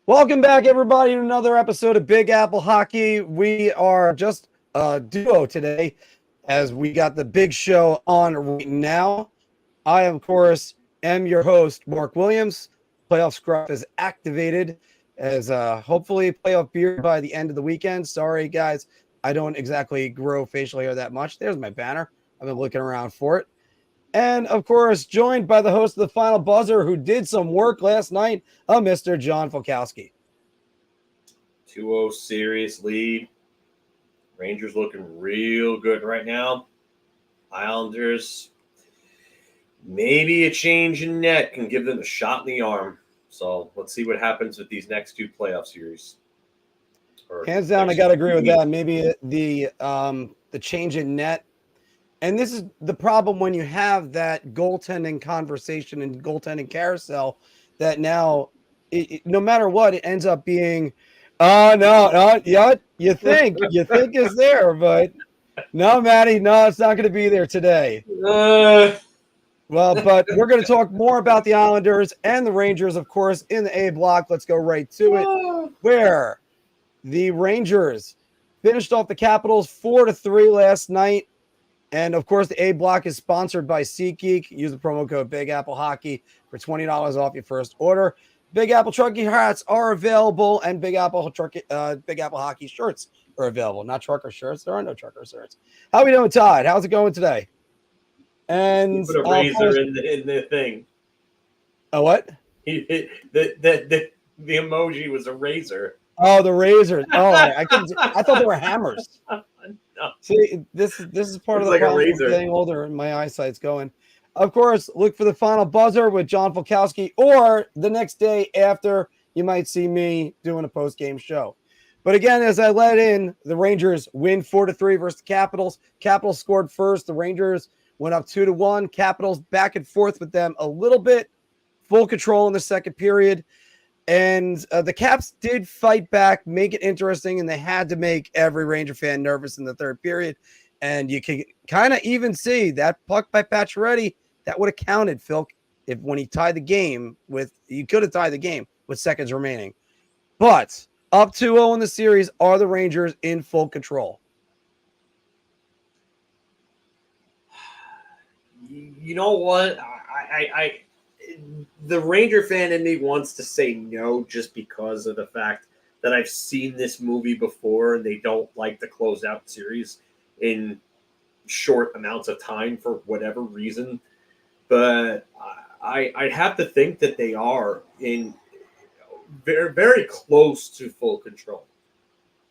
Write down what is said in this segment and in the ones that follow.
Welcome back, everybody, to another episode of Big Apple Hockey. We are just a duo today as we got the big show on right now. I, of course, am your host, Marc Williams. Playoff Scruff is activated as hopefully playoff beer by the end of the weekend. Sorry, guys, I don't exactly grow facial hair that much. There's my banner. I've been looking around for it. And, of course, joined by the host of the Final Buzzer who did some work last night, Mr. John Folkowski. 2-0 series lead. Rangers looking real good right now. Islanders, maybe a change in net can give them a shot in the arm. So let's see what happens with these next two playoff series. Hands down, I got to agree with that. Maybe the change in net. And this is the problem when you have that goaltending conversation and goaltending carousel that now, no matter what, it ends up being, you think is there, but no, Maddie, no, it's not going to be there today. Well, but we're going to talk more about the Islanders and the Rangers, of course, in the A block. Let's go right to it, where the Rangers finished off the Capitals 4-3 last night. And, of course, the A block is sponsored by Seat Geek. Use the promo code BigAppleHockey for $20 off your first order. Big Apple Truckee hats are available, and Big Apple Hockey shirts are available. Not trucker shirts. There are no trucker shirts. How are we doing, Todd? How's it going today? And put a razor in the thing. A what? The emoji was a razor. Oh, the razor. Oh, I thought they were hammers. No. See, this is part of the problem of getting older and my eyesight's going. Of course, look for the Final Buzzer with John Folkowski, or the next day after, you might see me doing a post-game show. But again, as I let in, the Rangers win 4-3 versus the Capitals. Capitals scored first. The Rangers went up 2-1. Capitals back and forth with them a little bit. Full control in the second period. And the Caps did fight back, make it interesting, and they had to make every Ranger fan nervous in the third period. And you can kind of even see that puck by Pacioretty, that would have counted, Phil, if when he tied the game you could have tied the game with seconds remaining. But up 2-0 in the series are the Rangers in full control. You know what? The Ranger fan in me wants to say no just because of the fact that I've seen this movie before and they don't like to close out series in short amounts of time for whatever reason. But I'd have to think that they are in very, very close to full control.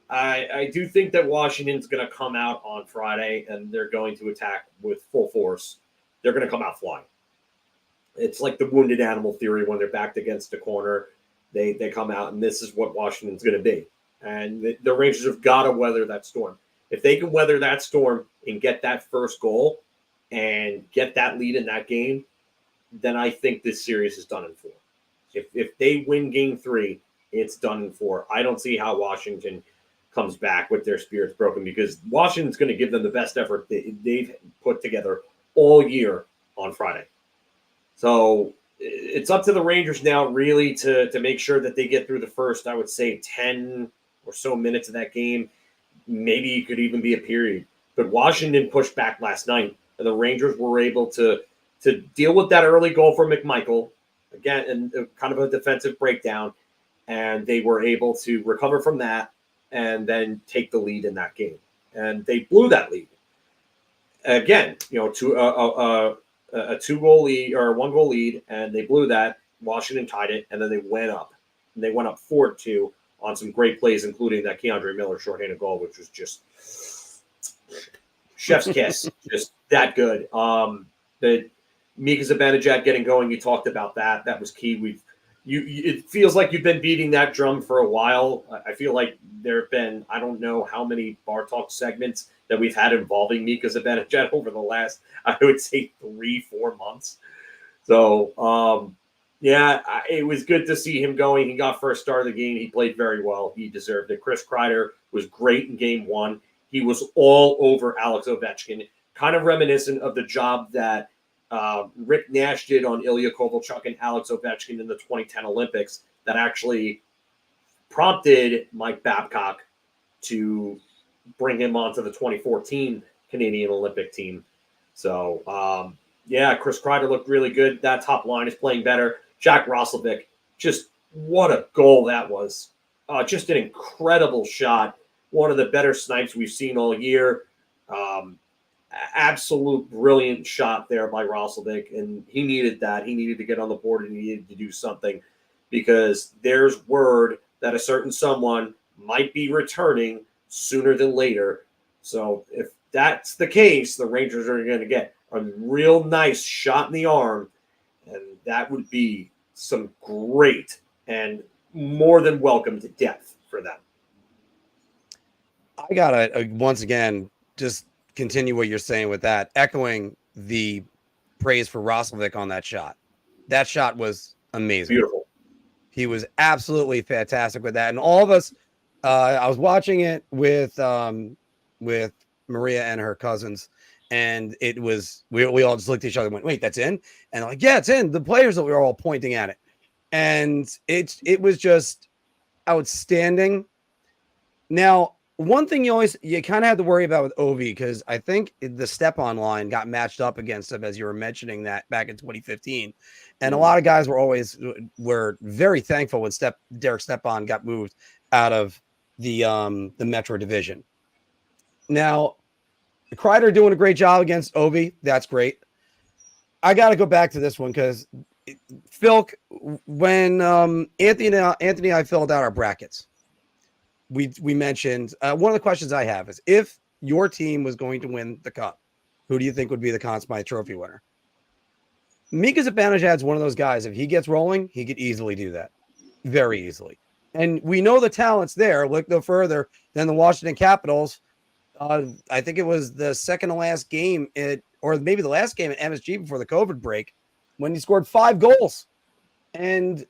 I do think that Washington's going to come out on Friday and they're going to attack with full force. They're going to come out flying. It's like the wounded animal theory when they're backed against a corner. They come out, and this is what Washington's going to be. And the Rangers have got to weather that storm. If they can weather that storm and get that first goal and get that lead in that game, then I think this series is done in 4. If they win game 3, it's done in 4. I don't see how Washington comes back with their spirits broken because Washington's going to give them the best effort they've put together all year on Friday. So it's up to the Rangers now really to make sure that they get through the first, I would say, 10 or so minutes of that game. Maybe it could even be a period. But Washington pushed back last night, and the Rangers were able to deal with that early goal for McMichael, again, and kind of a defensive breakdown, and they were able to recover from that and then take the lead in that game. And they blew that lead. Again, to a 2-goal lead or a 1-goal lead, and they blew that. Washington tied it, and then they went up. And they went up 4-2 on some great plays, including that Keandre Miller shorthanded goal, which was just chef's kiss, just that good. The Mika Zibanejad getting going, you talked about that. That was key. It feels like you've been beating that drum for a while. I feel like there have been, I don't know how many Bar Talk segments that we've had involving Mika Zibanejad over the last, I would say, 3-4 months. So, it was good to see him going. He got first start of the game. He played very well. He deserved it. Chris Kreider was great in game 1. He was all over Alex Ovechkin, kind of reminiscent of the job that Rick Nash did on Ilya Kovalchuk and Alex Ovechkin in the 2010 Olympics that actually prompted Mike Babcock to bring him onto the 2014 Canadian Olympic team. So, Chris Kreider looked really good. That top line is playing better. Jack Roslovic, just what a goal that was. Just an incredible shot. One of the better snipes we've seen all year. Absolute brilliant shot there by Roslovic, and he needed that. He needed to get on the board and he needed to do something because there's word that a certain someone might be returning sooner than later. So if that's the case, the Rangers are going to get a real nice shot in the arm, and that would be some great and more than welcome to depth for them. I gotta once again just continue what you're saying with that, echoing the praise for Roslovic on that shot. That shot was amazing. Beautiful. He was absolutely fantastic with that, and all of us. I was watching it with Maria and her cousins, and it was we all just looked at each other and went, "Wait, that's in?" And I'm like, "Yeah, it's in." The players that we were all pointing at it, and it was just outstanding. Now, one thing you kind of have to worry about with Ovi, because I think the step-on line got matched up against him, as you were mentioning that back in 2015, and a lot of guys were very thankful when Derek Stepan got moved out of the Metro Division. Now, Kreider doing a great job against Ovi. That's great. I got to go back to this one because Phil, when Anthony and I filled out our brackets, we mentioned one of the questions I have is if your team was going to win the cup, who do you think would be the Conn Smythe Trophy winner? Mika Zibanejad's one of those guys. If he gets rolling, he could easily do that, very easily. And we know the talent's there. Look no further than the Washington Capitals. I think it was the second to last game, or maybe the last game at MSG before the COVID break, when he scored 5 goals. And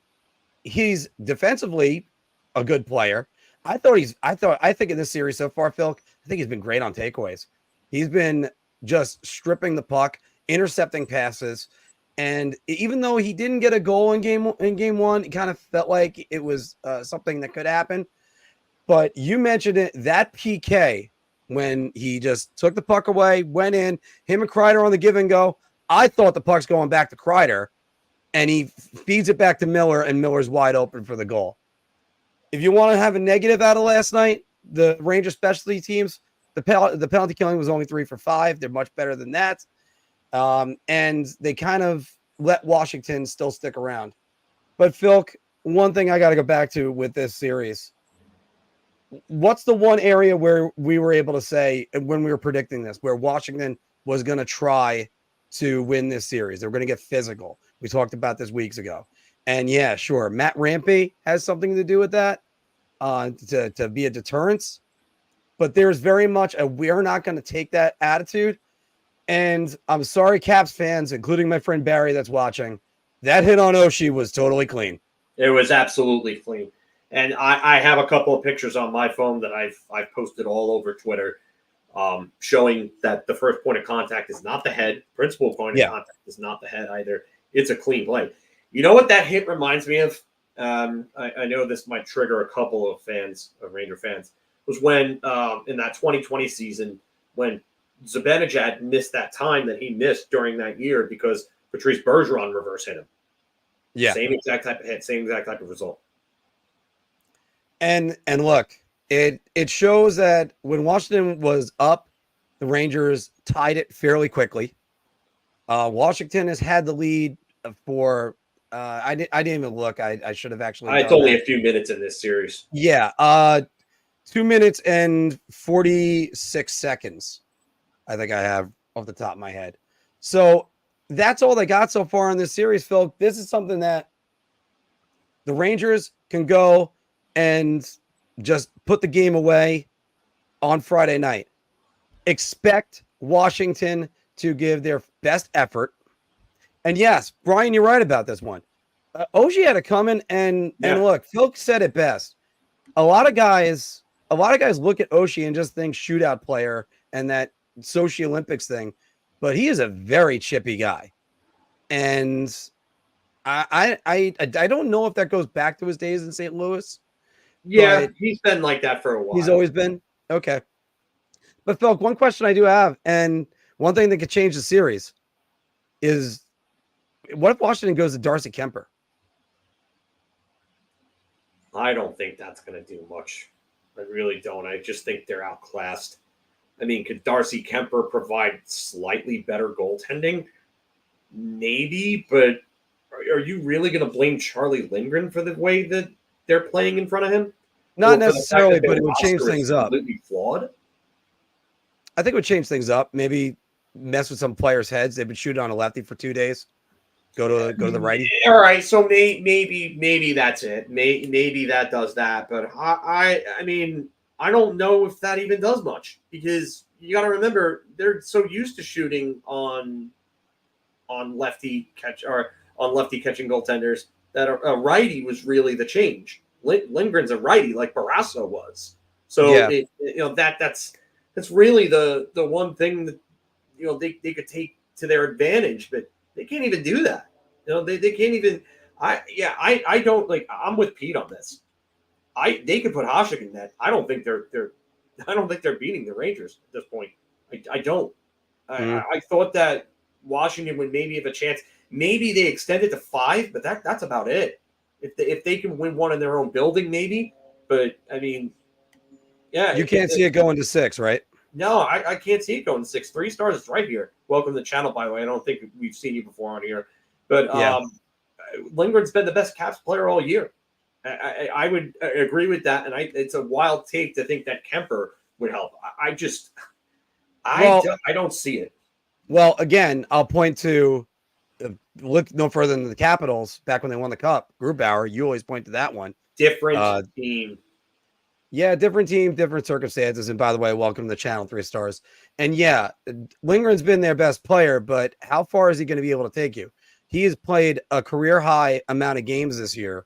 he's defensively a good player. I think in this series so far, Phil, I think he's been great on takeaways. He's been just stripping the puck, intercepting passes. And even though he didn't get a goal in game one, it kind of felt like it was something that could happen. But you mentioned it, that PK, when he just took the puck away, went in, him and Kreider on the give and go. I thought the puck's going back to Kreider, and he feeds it back to Miller, and Miller's wide open for the goal. If you want to have a negative out of last night, the Rangers specialty teams, the penalty killing was only 3 for 5. They're much better than that. And they kind of let Washington still stick around. But Phil, one thing I got to go back to with this series, what's the one area where we were able to say when we were predicting this, where Washington was going to try to win this series? They were going to get physical. We talked about this weeks ago. And yeah, sure, Matt Rampy has something to do with that, to be a deterrence. But there's very much we're not going to take that attitude. And I'm sorry, Caps fans, including my friend Barry that's watching, that hit on Oshie was totally clean. It was absolutely clean. And I have a couple of pictures on my phone that I've posted all over Twitter, showing that the first point of contact is not the head. Principal point of contact is not the head either. It's a clean play. You know what that hit reminds me of? I know this might trigger a couple of Ranger fans, was when in that 2020 season when Zibanejad missed that time that he missed during that year because Patrice Bergeron reverse hit him. Yeah. Same exact type of hit, same exact type of result. And look, it shows that when Washington was up, the Rangers tied it fairly quickly. Washington has had the lead for I didn't even look. I should have actually. It's only a few minutes in this series. Yeah. 2 minutes and 46 seconds. I think I have off the top of my head. So that's all they got so far in this series, Phil. This is something that the Rangers can go and just put the game away on Friday night. Expect Washington to give their best effort. And yes, Brian, you're right about this one. Oshie had to come in and look, Phil said it best. A lot of guys look at Oshie and just think shootout player and that Sochi Olympics thing, but he is a very chippy guy. And I don't know if that goes back to his days in St. Louis, Yeah, he's been like that for a while. He's always been? Okay. But Phil, one question I do have, and one thing that could change the series is, what if Washington goes to Darcy Kemper? I don't think that's going to do much. I really don't. I just think they're outclassed. I mean, could Darcy Kemper provide slightly better goaltending? Maybe, but are you really going to blame Charlie Lindgren for the way that they're playing in front of him? Not necessarily, but it would change things up. Completely flawed. I think it would change things up. Maybe mess with some players' heads. They've been shooting on a lefty for 2 days. Go to the righty. All right, so maybe that's it. Maybe that does that. But I mean, I don't know if that even does much, because you got to remember they're so used to shooting on lefty catching goaltenders that a righty was really the change. Lindgren's a righty like Barrasso was. So yeah. That's really the one thing that they could take to their advantage, but they can't even do that. They can't even. I don't like. I'm with Pete on this. They could put Hasek in that. I don't think they're beating the Rangers at this point. I don't. I thought that Washington would maybe have a chance. Maybe they extend it to 5, but that's about it. If they can win one in their own building, maybe. But I mean, yeah, you can't see it going to 6, right? No, I can't see it going to 6. 3 stars is right here. Welcome to the channel, by the way. I don't think we've seen you before on here, but Lindgren's been the best Caps player all year. I would agree with that, and it's a wild take to think that Kemper would help. I don't see it. Well, again, I'll point to look no further than the Capitals back when they won the Cup. Grubauer, you always point to that one. Different team. Yeah, different team, different circumstances. And by the way, welcome to the channel, 3 stars. And yeah, Lindgren's been their best player, but how far is he going to be able to take you? He has played a career high amount of games this year,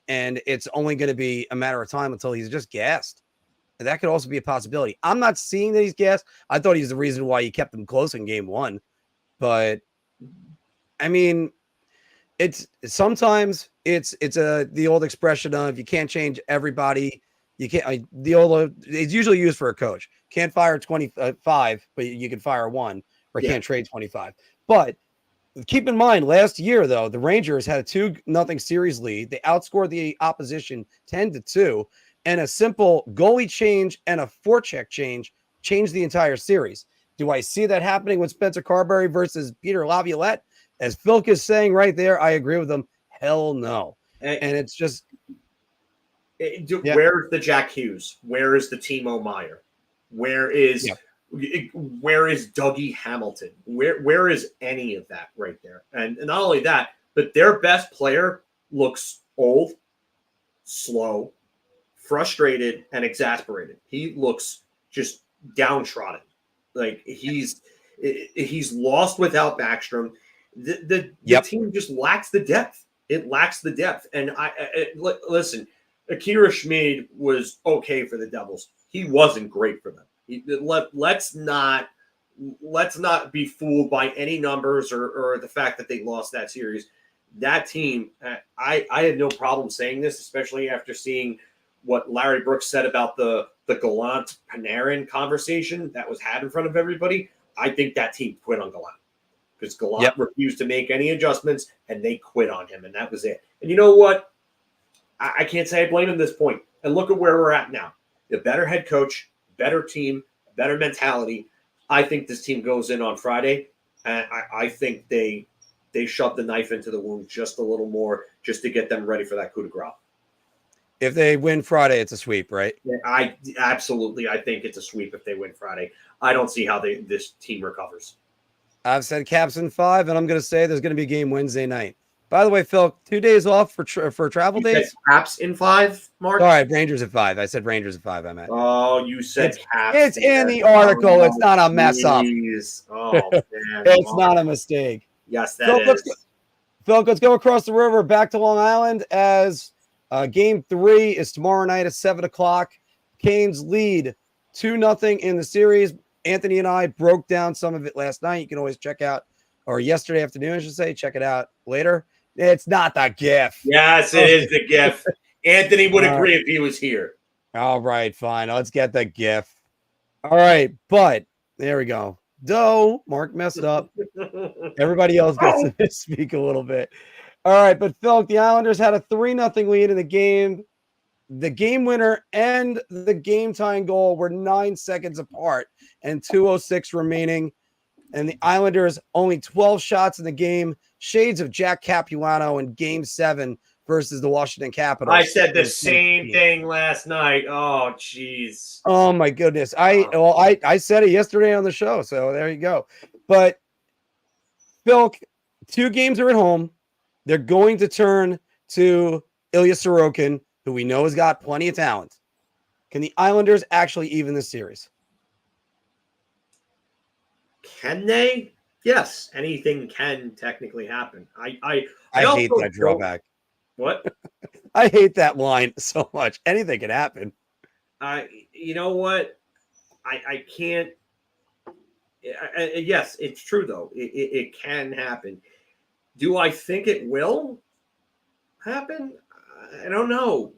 and it's only going to be a matter of time until he's just gassed. And that could also be a possibility. I'm not seeing that he's gassed. I thought he's the reason why he kept them close in game 1. But I mean, it's sometimes it's the old expression of you can't change everybody. You can't it's usually used for a coach. Can't fire 25, but you can fire 1, or can't trade 25. But keep in mind, last year though, the Rangers had a 2-0 series lead. They outscored the opposition 10-2, and a simple goalie change and a forecheck change changed the entire series. Do I see that happening with Spencer Carberry versus Peter Laviolette? As Philk is saying right there, I agree with him. Hell no. And it's just... Where's the Jack Hughes? Where is the Timo Meyer? Where is Dougie Hamilton? Where is any of that right there? And not only that, but their best player looks old, slow, frustrated, and exasperated. He looks just downtrodden. Like he's lost without Backstrom. The team just lacks the depth. It lacks the depth. And listen, Akira Schmid was okay for the Devils. He wasn't great for them. Let's not be fooled by any numbers or the fact that they lost that series. That team, I had no problem saying this, especially after seeing what Larry Brooks said about the Gallant Panarin conversation that was had in front of everybody. I think that team quit on Gallant because Gallant refused to make any adjustments, and they quit on him, and that was it. And you know what? I can't say I blame him at this point. And look at where we're at now. A better head coach, better team, better mentality. I think this team goes in on Friday, and I think they shove the knife into the wound just a little more just to get them ready for that coup de grace. If they win Friday, it's a sweep, right? Yeah, I think it's a sweep if they win Friday. I don't see how this team recovers. I've said Caps in 5, and I'm going to say there's going to be a game Wednesday night. By the way, Phil, 2 days off for travel days. Caps in 5, Marc. All right, Rangers at 5. I said Rangers at 5. I meant. Oh, you said Caps. It's in the article. Oh, it's not a mess up. Oh, man. It's not a mistake. Yes, that is. Phil, let's go across the river back to Long Island as game 3 is tomorrow night at 7:00. Canes lead 2-0 in the series. Anthony and I broke down some of it last night. You can always check out, or yesterday afternoon, I should say. Check it out later. It's not the GIF. Yes, it is the GIF. Anthony would agree if he was here. All right, fine. Let's get the GIF. All right, but there we go. Marc messed up. Everybody else gets to speak a little bit. All right, but Phil, the Islanders had a 3-0 lead in the game. The game winner and the game tying goal were 9 seconds apart and 2:06 remaining. And the Islanders only 12 shots in the game. Shades of Jack Capuano in Game 7 versus the Washington Capitals. I said the same thing last night. Oh, jeez. Oh my goodness. I said it yesterday on the show, so there you go. But Phil, 2 games are at home. They're going to turn to Ilya Sorokin, who we know has got plenty of talent. Can the Islanders actually even this series? Can they? Yes, anything can technically happen. I hate that drawback. What? I hate that line so much. Anything can happen. You know what? I can't. Yes, it's true though. It can happen. Do I think it will happen? I don't know.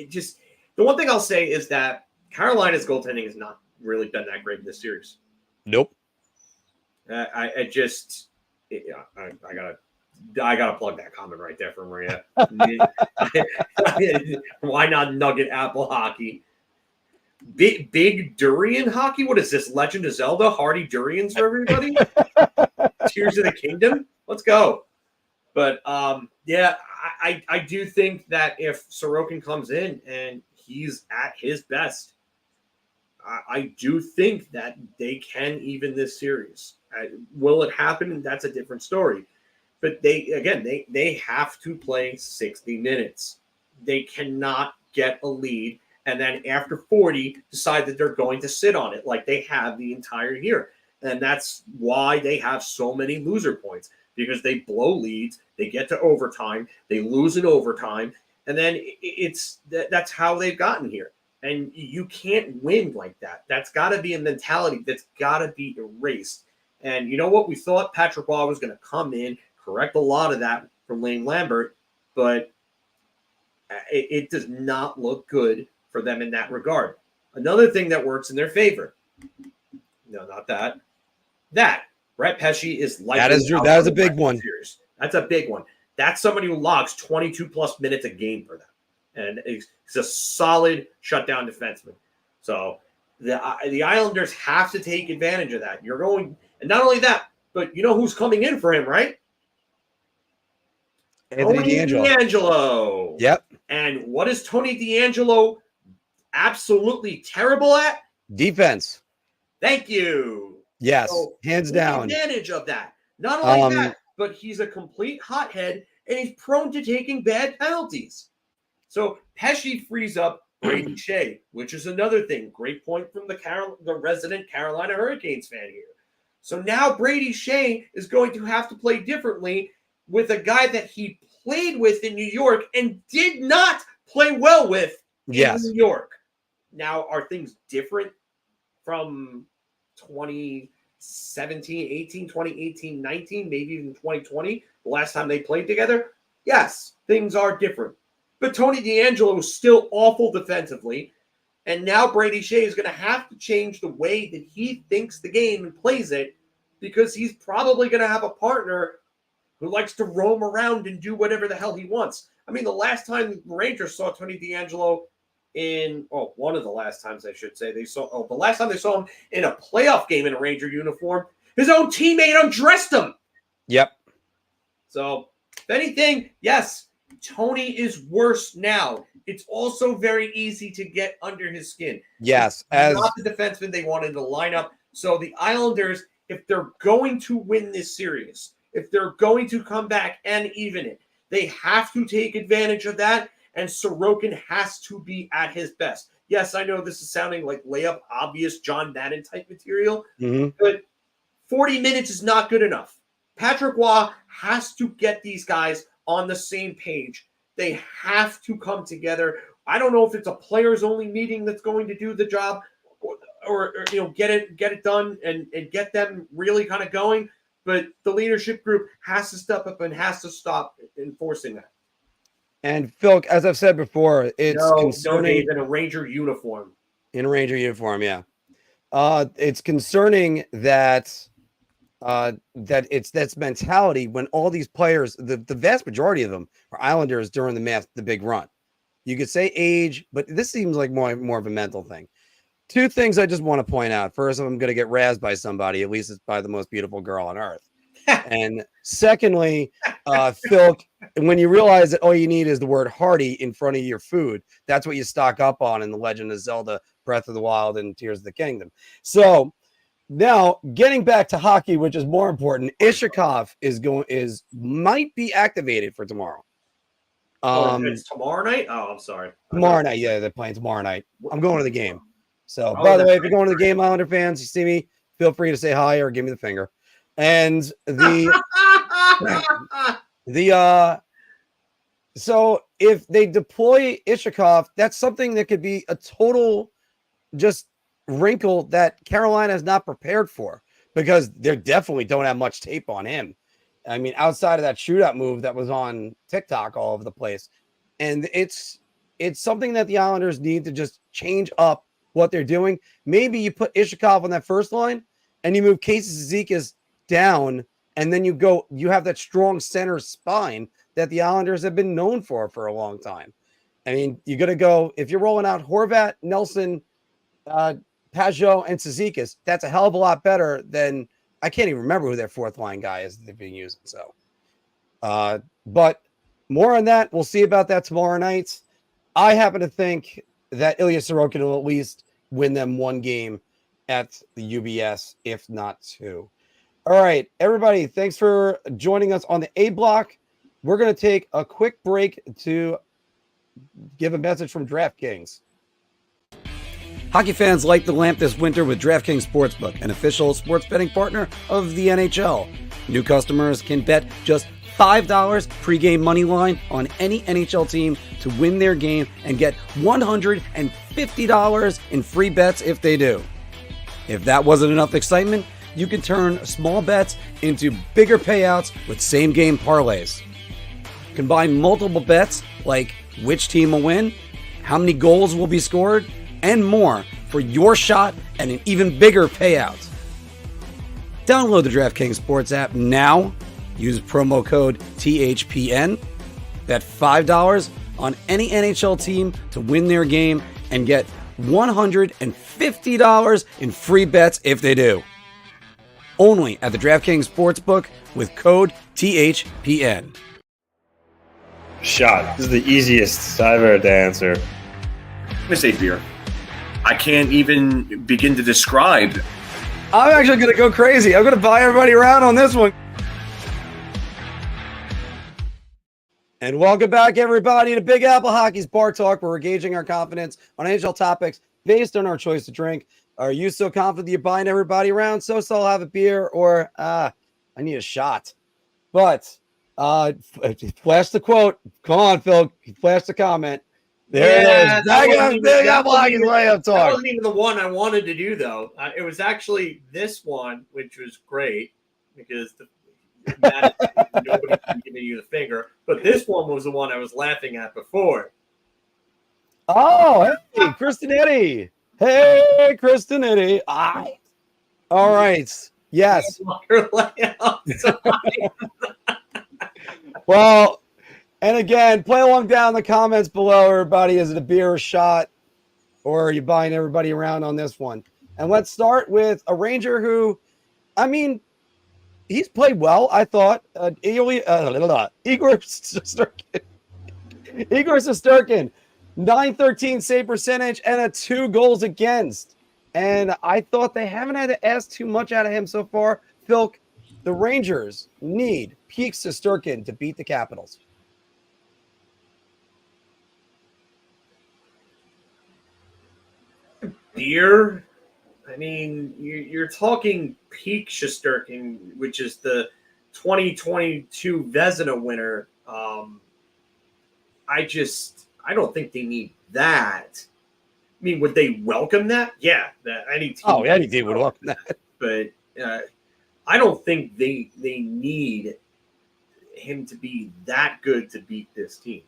The one thing I'll say is that Carolina's goaltending has not really been that great in this series. Nope. I gotta plug that comment right there for Maria. Why not Nugget Apple Hockey? Big Durian Hockey? What is this? Legend of Zelda? Hardy Durians for everybody? Tears of the Kingdom? Let's go. But yeah, I do think that if Sorokin comes in and he's at his best, I do think that they can even this series. Will it happen? That's a different story. But they have to play 60 minutes. They cannot get a lead and then after 40 decide that they're going to sit on it like they have the entire year. And that's why they have so many loser points, because they blow leads, they get to overtime, they lose in overtime, and then that's how they've gotten here. And you can't win like that. That's got to be a mentality that's got to be erased. And you know what? We thought Patrick Waugh was going to come in, correct a lot of that from Lane Lambert, but it does not look good for them in that regard. Another thing that works in their favor. No, not that. That Brett Pesce is like that is a big one. Series. That's a big one. That's somebody who logs 22 plus minutes a game for them, and he's a solid shutdown defenseman. So the Islanders have to take advantage of that. You're going, and not only that, but you know who's coming in for him, right? Tony DeAngelo. Yep. And what is Tony DeAngelo absolutely terrible at? Defense. Thank you. Yes, so hands down. Advantage of that. Not only that, but he's a complete hothead and he's prone to taking bad penalties. So Pesce frees up Brady Shea, which is another thing. Great point from the resident Carolina Hurricanes fan here. So now Brady Shea is going to have to play differently with a guy that he played with in New York and did not play well with in New York. Now, are things different from 2017, 18, 2018, 19, maybe even 2020, the last time they played together? Yes, things are different. But Tony DeAngelo is still awful defensively, and now Brady Shea is going to have to change the way that he thinks the game and plays it, because he's probably going to have a partner who likes to roam around and do whatever the hell he wants. I mean, the last time the Rangers saw Tony DeAngelo one of the last times I should say, the last time they saw him in a playoff game in a Ranger uniform, his own teammate undressed him. Yep. So, if anything, yes, Tony is worse now. It's also very easy to get under his skin. Yes. He's not the defenseman they wanted to line up. So the Islanders, if they're going to win this series, if they're going to come back and even it, they have to take advantage of that, and Sorokin has to be at his best. Yes, I know this is sounding like layup, obvious John Madden type material, but 40 minutes is not good enough. Patrick Waugh has to get these guys on the same page. They have to come together. I don't know if it's a players-only meeting that's going to do the job, or get it done and get them really kind of going. But the leadership group has to step up and has to stop enforcing that. And Phil, as I've said before, it's concerning. No, in a Ranger uniform. In a Ranger uniform, yeah. It's concerning that that's mentality when all these players, the vast majority of them are Islanders during the big run. You could say age, but this seems like more of a mental thing. Two things I just want to point out. First, I'm going to get razzed by somebody. At least it's by the most beautiful girl on earth. And secondly, Phil, when you realize that all you need is the word "hearty" in front of your food, that's what you stock up on in The Legend of Zelda: Breath of the Wild and Tears of the Kingdom. So now, getting back to hockey, which is more important, Ishikov might be activated for tomorrow. It's tomorrow night? Oh, I'm sorry. Tomorrow night, yeah, they're playing tomorrow night. I'm going to the game. So, by the way, if you're going to the game, Islander fans, you see me, feel free to say hi or give me the finger. And so if they deploy Ishikov, that's something that could be a total just wrinkle that Carolina is not prepared for, because they definitely don't have much tape on him. I mean, outside of that shootout move that was on TikTok all over the place. And it's something that the Islanders need to just change up what they're doing. Maybe you put Ishikov on that first line and you move Casey Zizekas down, and then you have that strong center spine that the Islanders have been known for a long time. I mean, you're going to go, if you're rolling out Horvat, Nelson, Pajot, and Zizekas, that's a hell of a lot better than, I can't even remember who their fourth line guy is they've been using. So, but more on that. We'll see about that tomorrow night. I happen to think that Ilya Sorokin will at least win them one game at the UBS, if not two. All right, everybody, thanks for joining us on the A block. We're going to take a quick break to give a message from DraftKings. Hockey fans light the lamp this winter with DraftKings Sportsbook, an official sports betting partner of the NHL. New customers can bet just $5 pregame money line on any NHL team to win their game and get $150 in free bets if they do. If that wasn't enough excitement, you can turn small bets into bigger payouts with same-game parlays. Combine multiple bets like which team will win, how many goals will be scored, and more for your shot at an even bigger payout. Download the DraftKings Sports app now. Use promo code THPN. Bet $5 on any NHL team to win their game and get $150 in free bets if they do. Only at the DraftKings Sportsbook with code THPN. Shot. This is the easiest I've ever had to answer. I'm going to say beer. I can't even begin to describe. I'm actually going to go crazy. I'm going to buy everybody around on this one. And welcome back, everybody, to Big Apple Hockey's Bar Talk, where we're gauging our confidence on NHL topics based on our choice to drink. Are you so confident that you're buying everybody around? So I'll have a beer, or I need a shot. But flash the quote. Come on, Phil. Flash the comment. There it is. Big Apple Hockey's layup talk. That wasn't even the one I wanted to do, though. It was actually this one, which was great because nobody can give you the finger. But this one was the one I was laughing at before. Oh, hey, Kristinetti. Hey, Kristinetti. All right. Yes. Well, and again, play along down in the comments below, everybody. Is it a beer or shot? Or are you buying everybody around on this one? And let's start with a Ranger who, I mean, he's played well, I thought. Igor Shesterkin. Igor Shesterkin, .913 save percentage and 2 goals against. And I thought they haven't had to ask too much out of him so far. Phil, the Rangers need Peak Shesterkin to beat the Capitals. Beer? I mean, you're talking Peak Shesterkin, which is the 2022 Vezina winner. I don't think they need that. I mean, would they welcome that? Yeah, any team would welcome that. But I don't think they need him to be that good to beat this team.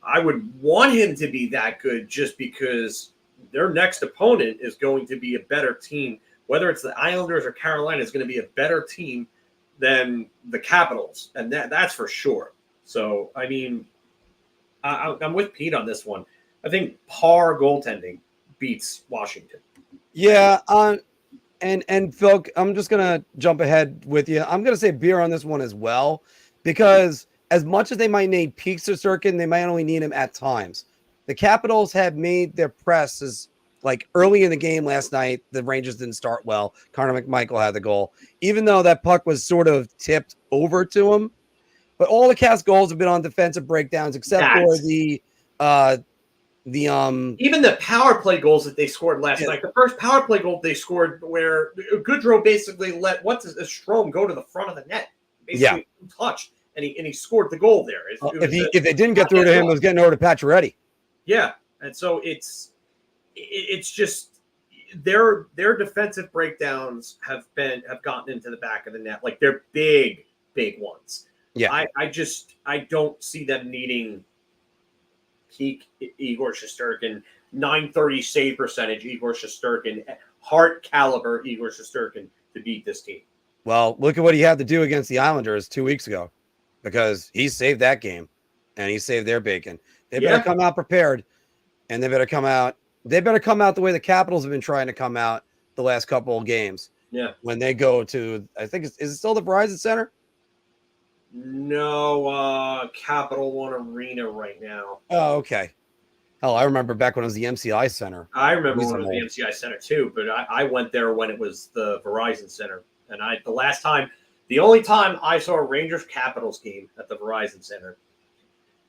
I would want him to be that good just because their next opponent is going to be a better team. Whether it's the Islanders or Carolina is going to be a better team than the Capitals, and that's for sure. So, I mean, I'm with Pete on this one. I think par goaltending beats Washington. Yeah, and Phil, I'm just gonna jump ahead with you. I'm gonna say beer on this one as well, because as much as they might need Peaks or Sirkin, they might only need him at times. The Capitals have made their presses like early in the game last night. The Rangers didn't start well. Connor McMichael had the goal, even though that puck was sort of tipped over to him. But all the Cast goals have been on defensive breakdowns, except for the even the power play goals that they scored last night. The first power play goal they scored, where Goodrow basically let Strome go to the front of the net, basically untouched, and he scored the goal there. If they didn't get through to him, it was getting over to Pacioretty. Yeah, and so it's just their defensive breakdowns have gotten into the back of the net, like they're big ones. Yeah, I don't see them needing peak Igor Shesterkin, 930 save percentage Igor Shesterkin, heart caliber Igor Shesterkin to beat this team. Well, look at what he had to do against the Islanders 2 weeks ago, because he saved that game and he saved their bacon. They better come out prepared, and they better come out the way the Capitals have been trying to come out the last couple of games. Yeah. When they go to, I think is it still the Verizon Center? No, Capital One Arena right now. Oh, okay. Hell, I remember back when it was the MCI Center. I remember when it was the MCI Center too, but I went there when it was the Verizon Center. And the only time I saw a Rangers Capitals game at the Verizon Center,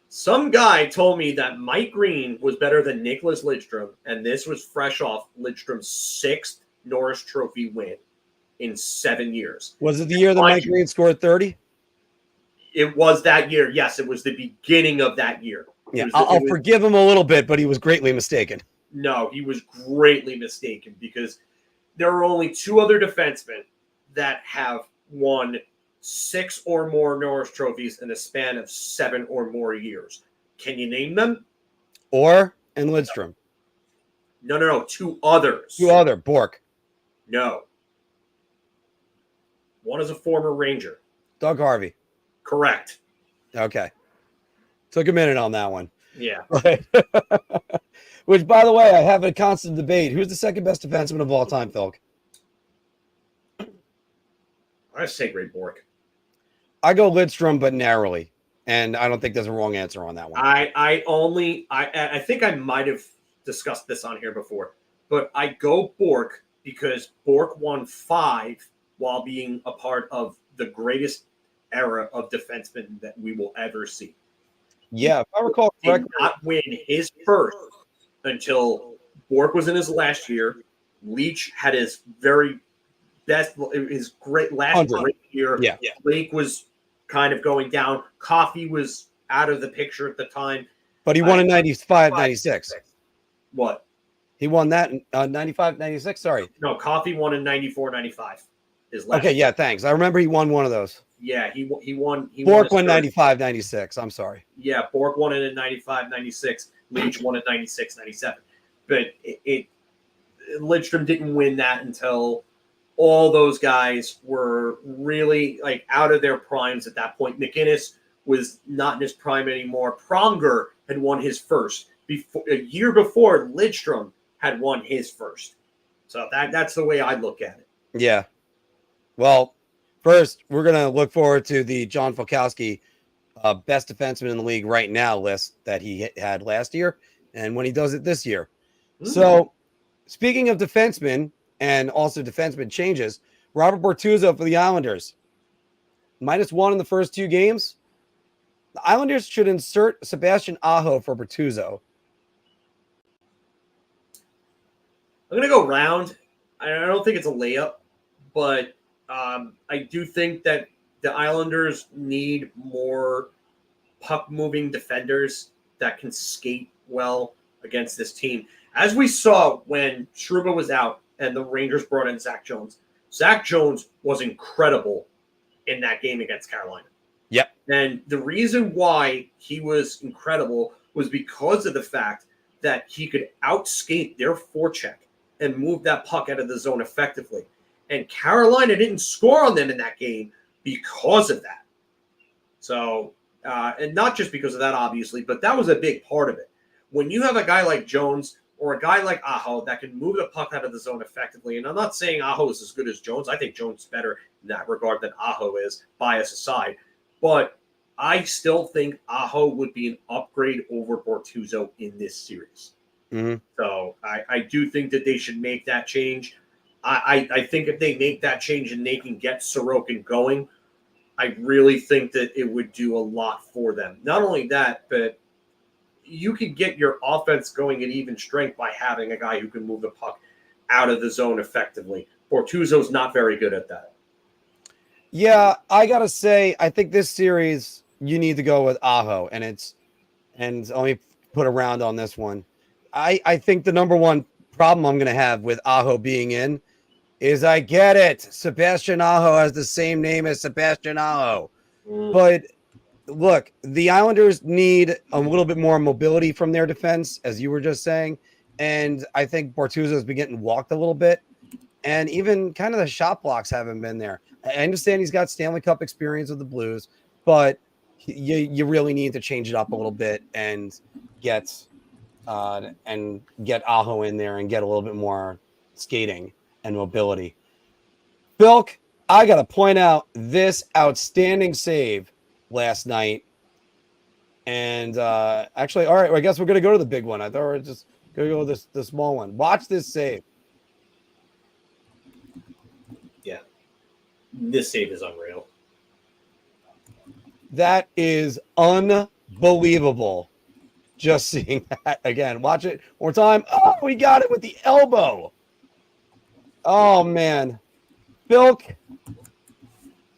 some guy told me that Mike Green was better than Nicholas Lidstrom, and this was fresh off Lidstrom's 6th Norris Trophy win in 7 years. Was it the year that Mike Green scored 30? It was that year. Yes, it was the beginning of that year. Yeah, I'll forgive him a little bit, but he was greatly mistaken. No, he was greatly mistaken, because there are only 2 other defensemen that have won 6 or more Norris trophies in a span of 7 or more years. Can you name them? And Lidstrom. No. 2 others. 2 other. Bork. No. One is a former Ranger. Doug Harvey. Correct. Okay. Took a minute on that one. Yeah. Which, by the way, I have a constant debate. Who's the second best defenseman of all time, Phil? I say Ray Bork. I go Lidstrom, but narrowly. And I don't think there's a wrong answer on that one. I think I might have discussed this on here before, but I go Bork because Bork won 5 while being a part of the greatest era of defensemen that we will ever see. Yeah, if I recall correctly, did not win his first until Bork was in his last year. Leach had his very best, his great year. Yeah. Blake was kind of going down. Coffey was out of the picture at the time. But he won in 95, 96. What? He won that in 95, 96? Sorry. No, Coffey won in 94, 95. Okay, yeah, thanks. I remember he won one of those. Yeah, he won. Bork won 95, 96. I'm sorry. Yeah, Bork won it in 95, 96. Leach won it 96, 97. But Lidstrom didn't win that until all those guys were really like out of their primes at that point. McInnes was not in his prime anymore. Pronger had won his first. A year before, Lidstrom had won his first. So that's the way I look at it. Yeah. Well, first, we're going to look forward to the John Falkowski best defenseman in the league right now list that he had last year and when he does it this year. Mm-hmm. So, speaking of defensemen and also defenseman changes, Robert Bortuzzo for the Islanders. -1 in the first 2 games. The Islanders should insert Sebastian Aho for Bortuzzo. I'm going to go round. I don't think it's a layup, but I do think that the Islanders need more puck-moving defenders that can skate well against this team. As we saw when Trouba was out and the Rangers brought in Zach Jones. Zach Jones was incredible in that game against Carolina. Yep. And the reason why he was incredible was because of the fact that he could outskate their forecheck and move that puck out of the zone effectively. And Carolina didn't score on them in that game because of that. So, and not just because of that, obviously, but that was a big part of it. When you have a guy like Jones or a guy like Aho that can move the puck out of the zone effectively, and I'm not saying Aho is as good as Jones. I think Jones is better in that regard than Aho is, bias aside. But I still think Aho would be an upgrade over Bortuzzo in this series. Mm-hmm. So I do think that they should make that change. I think if they make that change and they can get Sorokin going, I really think that it would do a lot for them. Not only that, but you can get your offense going at even strength by having a guy who can move the puck out of the zone effectively. Bortuzzo's not very good at that. Yeah, I gotta say, I think this series you need to go with Aho, and let me put a round on this one. I think the number one problem I'm gonna have with Aho being in is I get it. Sebastian Aho has the same name as Sebastian Aho, but look, the Islanders need a little bit more mobility from their defense, as you were just saying, and I think Bortuzzo has been getting walked a little bit, and even kind of the shot blocks haven't been there. I understand he's got Stanley Cup experience with the Blues, but you really need to change it up a little bit and get Aho in there and get a little bit more skating and mobility. Bilk, I got to point out this outstanding save last night. And actually, all right, well, I guess we're going to go to the big one. I thought we were just going to go with the small one. Watch this save. Yeah. This save is unreal. That is unbelievable. Just seeing that again. Watch it one more time. Oh, we got it with the elbow. Oh, man. Bilk.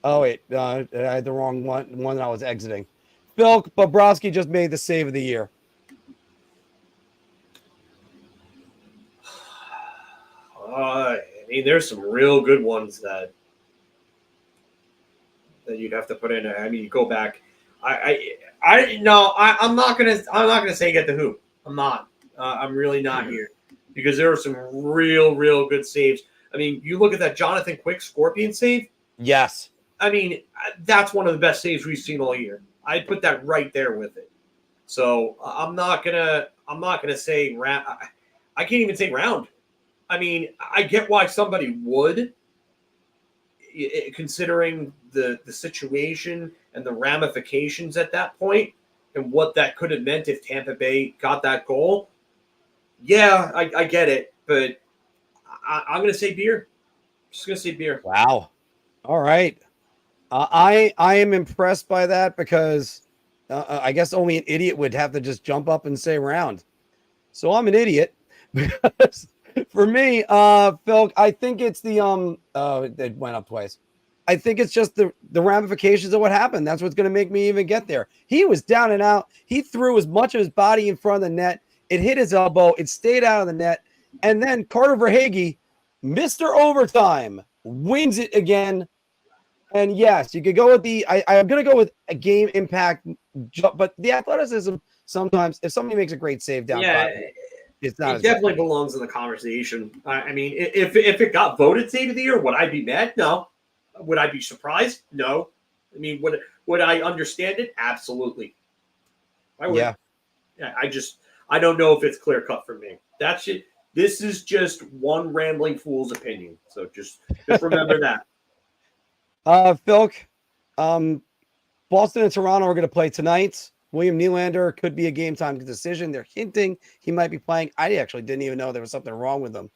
Oh, wait. I had the wrong one that I was exiting. Bilk Bobrovsky just made the save of the year. I mean, there's some real good ones that you'd have to put in. I mean, you go back. I'm not gonna say get the hoop. I'm not. I'm really not here because there are some real good saves. I mean, you look at that Jonathan Quick Scorpion save. Yes. I mean, that's one of the best saves we've seen all year. I'd put that right there with it. So I'm not gonna say round. I can't even say round. I mean, I get why somebody would, considering the situation and the ramifications at that point and what that could have meant if Tampa Bay got that goal. Yeah, I get it, but I'm going to say beer. Just going to say beer. Wow. All right. I am impressed by that because I guess only an idiot would have to just jump up and say round. So I'm an idiot because for me, Phil, I think it's the it went up twice. I think it's just the ramifications of what happened. That's what's going to make me even get there. He was down and out. He threw as much of his body in front of the net. It hit his elbow. It stayed out of the net. And then Carter Verhaeghe, Mr. Overtime, wins it again. And yes, you could go with I'm going to go with a game impact, but the athleticism sometimes, if somebody makes a great save down, it's not. It definitely belongs in the conversation. I mean, if it got voted save of the year, would I be mad? No. Would I be surprised? No. I mean, would I understand it? Absolutely. I would. Yeah. I don't know if it's clear cut for me. That's it. This is just one rambling fool's opinion. So just remember that. Phil, Boston and Toronto are going to play tonight. William Nylander could be a game time decision. They're hinting he might be playing. I actually didn't even know there was something wrong with them.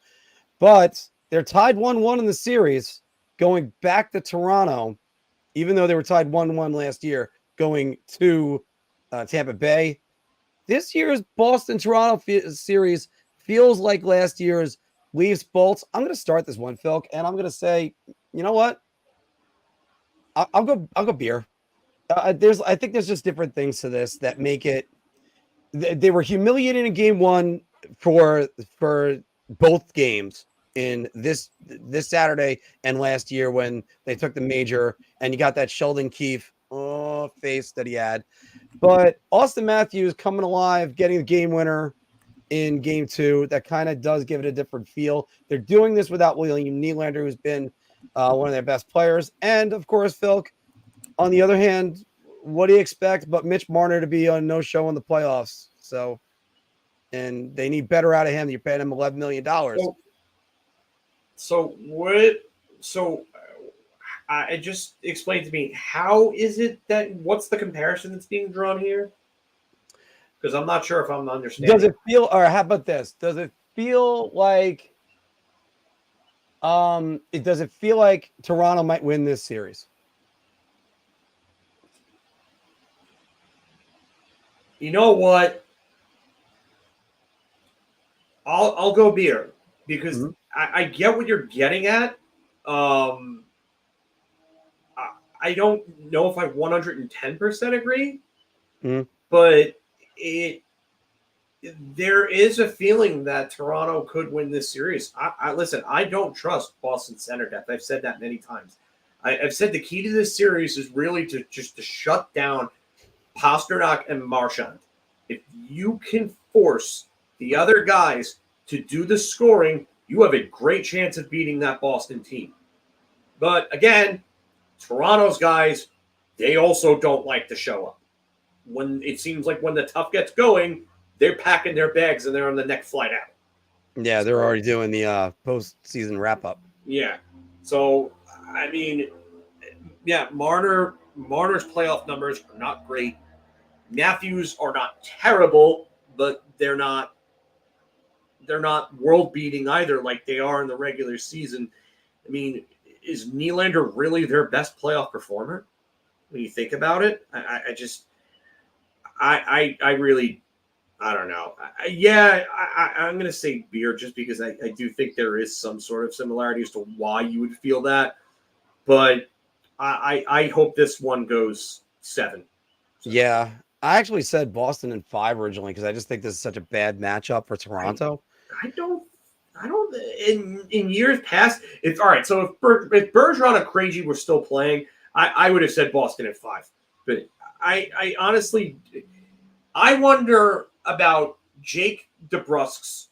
But they're tied 1-1 in the series, going back to Toronto, even though they were tied 1-1 last year, going to Tampa Bay. This year's Boston-Toronto series feels like last year's Leafs-Bolts. I'm going to start this one, Phil, and I'm going to say, you know what? I'll go beer. I think there's just different things to this that make it. They were humiliated in game one for both games in this Saturday and last year when they took the major, and you got that Sheldon Keefe face that he had. But Austin Matthews coming alive, getting the game winner in game 2. That kind of does give it a different feel. They're doing this without William Nylander, who's been one of their best players. And, of course, Phil, on the other hand, what do you expect but Mitch Marner to be on no show in the playoffs? So, and they need better out of him. You're paying him $11 million. So what? So I just explain to me, how is it that, what's the comparison that's being drawn here? Because I'm not sure if I'm understanding. Does it feel, or how about this? Does it feel like Toronto might win this series? You know what? I'll go beer, because I get what you're getting at. I don't know if I 110% agree, but there is a feeling that Toronto could win this series. Listen, I don't trust Boston's center depth. I've said that many times. I've said the key to this series is really to shut down Pasternak and Marchand. If you can force the other guys to do the scoring, you have a great chance of beating that Boston team. But again, Toronto's guys, they also don't like to show up. When it seems like when the tough gets going, they're packing their bags and they're on the next flight out. Yeah, they're already doing the postseason wrap-up. Yeah. So, I mean, yeah, Marner's playoff numbers are not great. Matthews are not terrible, but they're not world-beating either like they are in the regular season. I mean, is Nylander really their best playoff performer when you think about it? I don't know. I'm going to say beer just because I do think there is some sort of similarity as to why you would feel that. But I hope this one goes 7. So. Yeah. I actually said Boston in 5 originally because I just think this is such a bad matchup for Toronto. I don't. In years past, it's all right. So if Bergeron and Krejci were still playing, I would have said Boston at 5. But I honestly, I wonder about Jake DeBrusk's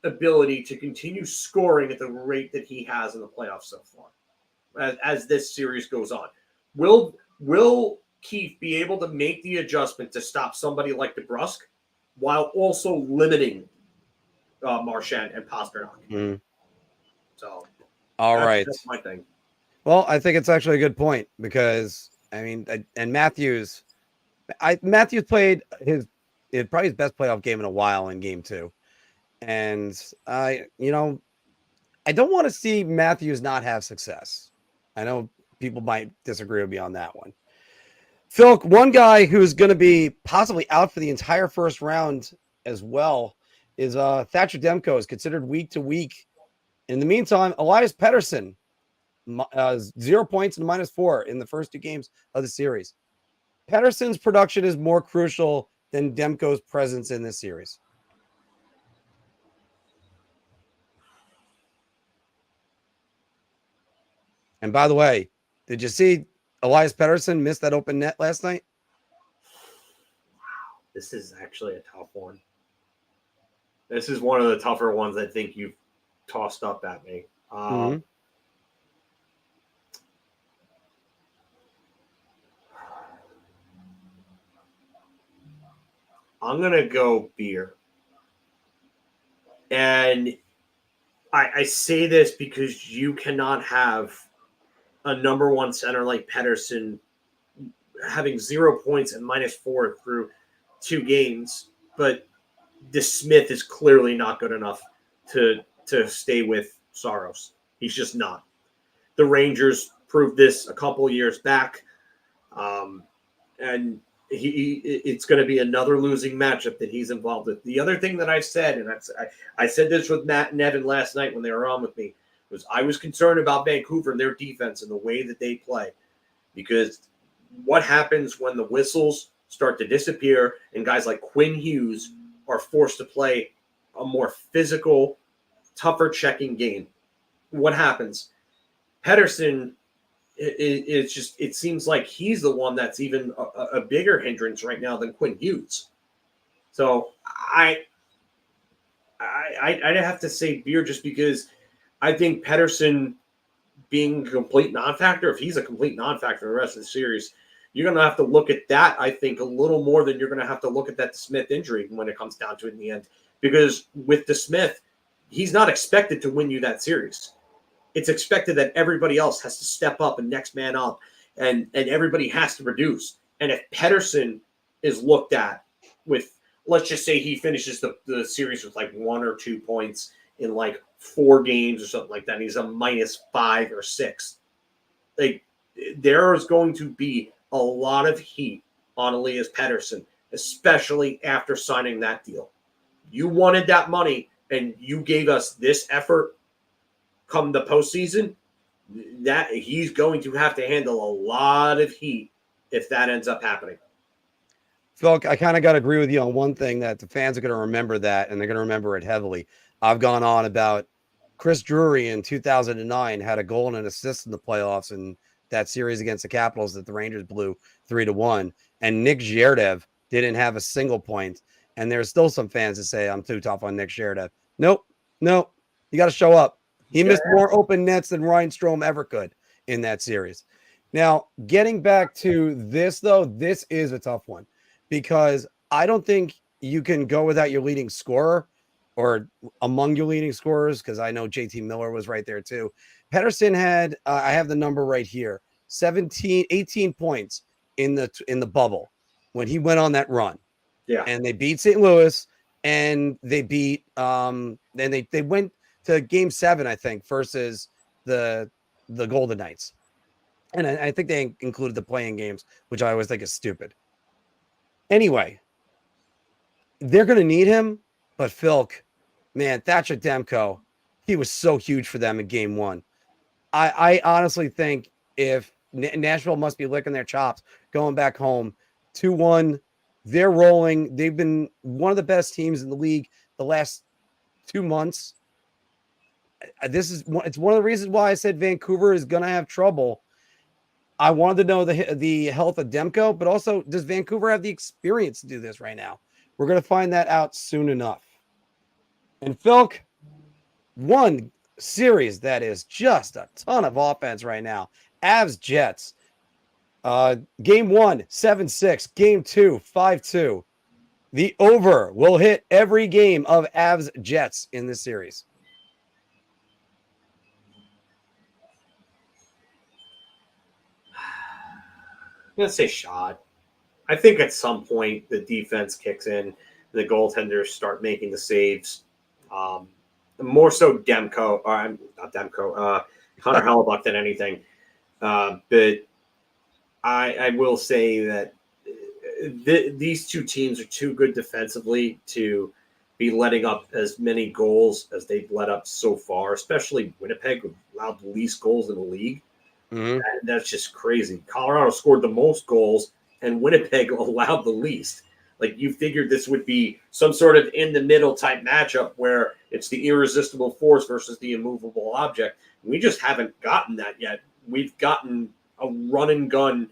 ability to continue scoring at the rate that he has in the playoffs so far, as this series goes on. Will Keefe be able to make the adjustment to stop somebody like DeBrusk while also limiting Marchand and Pasternak? So, that's my thing. Well, I think it's actually a good point because I mean, and Matthews played probably his best playoff game in a while in game 2, and I don't want to see Matthews not have success. I know people might disagree with me on that one. Phil, one guy who's going to be possibly out for the entire first round as well is Thatcher Demko, is considered week to week. In the meantime, Elias Pettersson, 0 points and -4 in the first 2 games of the series. Pettersson's production is more crucial than Demko's presence in this series. And by the way, did you see Elias Pettersson missed that open net last night? Wow, this is actually a tough one. This is one of the tougher ones I think you've tossed up at me. I'm going to go beer. And I say this because you cannot have a number 1 center like Pettersson having 0 points and -4 through 2 games, but DeSmith is clearly not good enough to stay with Saros. He's just not. The Rangers proved this a couple years back, and it's going to be another losing matchup that he's involved with. The other thing that I've said, and I said this with Matt and Evan last night when they were on with me, was I was concerned about Vancouver and their defense and the way that they play, because what happens when the whistles start to disappear and guys like Quinn Hughes are forced to play a more physical, tougher checking game? What happens? Pettersson it seems like he's the one that's even a bigger hindrance right now than Quinn Hughes. So I'd have to say Beer just because I think Pettersson being a complete non-factor, if he's a complete non-factor in the rest of the series, you're going to have to look at that, I think, a little more than you're going to have to look at that DeSmith injury when it comes down to it in the end. Because with DeSmith, he's not expected to win you that series. It's expected that everybody else has to step up and next man up, and everybody has to produce. And if Pettersson is looked at with, let's just say he finishes the series with like 1 or 2 points in like 4 games or something like that, and he's a -5 or 6. Like, there is going to be a lot of heat on Elias Pettersson, especially after signing that deal. You wanted that money, and you gave us this effort come the postseason. That he's going to have to handle a lot of heat if that ends up happening. Phil, I kind of got to agree with you on one thing, that the fans are going to remember that, and they're going to remember it heavily. I've gone on about Chris Drury in 2009 had a goal and an assist in the playoffs in that series against the Capitals that the Rangers blew 3-1. And Nick Zherdev didn't have a single point. And there's still some fans that say I'm too tough on Nick Zherdev. Nope. You got to show up. He missed more open nets than Ryan Strome ever could in that series. Now, getting back to this, though, this is a tough one because I don't think you can go without your leading scorer or among your leading scorers, because I know JT Miller was right there too. Pettersson had, I have the number right here, 18 points in the bubble when he went on that run. Yeah. And they beat St. Louis, and they beat, then they went to Game 7, I think, versus the Golden Knights. And I think they included the playing games, which I always think is stupid. Anyway, they're going to need him, but Philk, man, Thatcher Demko, he was so huge for them in Game 1. I honestly think if Nashville must be licking their chops going back home, 2-1, they're rolling. They've been one of the best teams in the league the last 2 months. It's one of the reasons why I said Vancouver is going to have trouble. I wanted to know the health of Demko, but also, does Vancouver have the experience to do this right now? We're going to find that out soon enough. And Philk, one series that is just a ton of offense right now. Avs Jets. Game 1, 7-6. Game 2, 5-2. The over will hit every game of Avs Jets in this series. I'm going to say shot. I think at some point the defense kicks in. The goaltenders start making the saves. More so Demko, or not Demko, Connor Hellebuck than anything. But I will say that these two teams are too good defensively to be letting up as many goals as they've let up so far, especially Winnipeg, who allowed the least goals in the league. Mm-hmm. That's just crazy. Colorado scored the most goals, and Winnipeg allowed the least. Like, you figured this would be some sort of in-the-middle type matchup where it's the irresistible force versus the immovable object. We just haven't gotten that yet. We've gotten a run-and-gun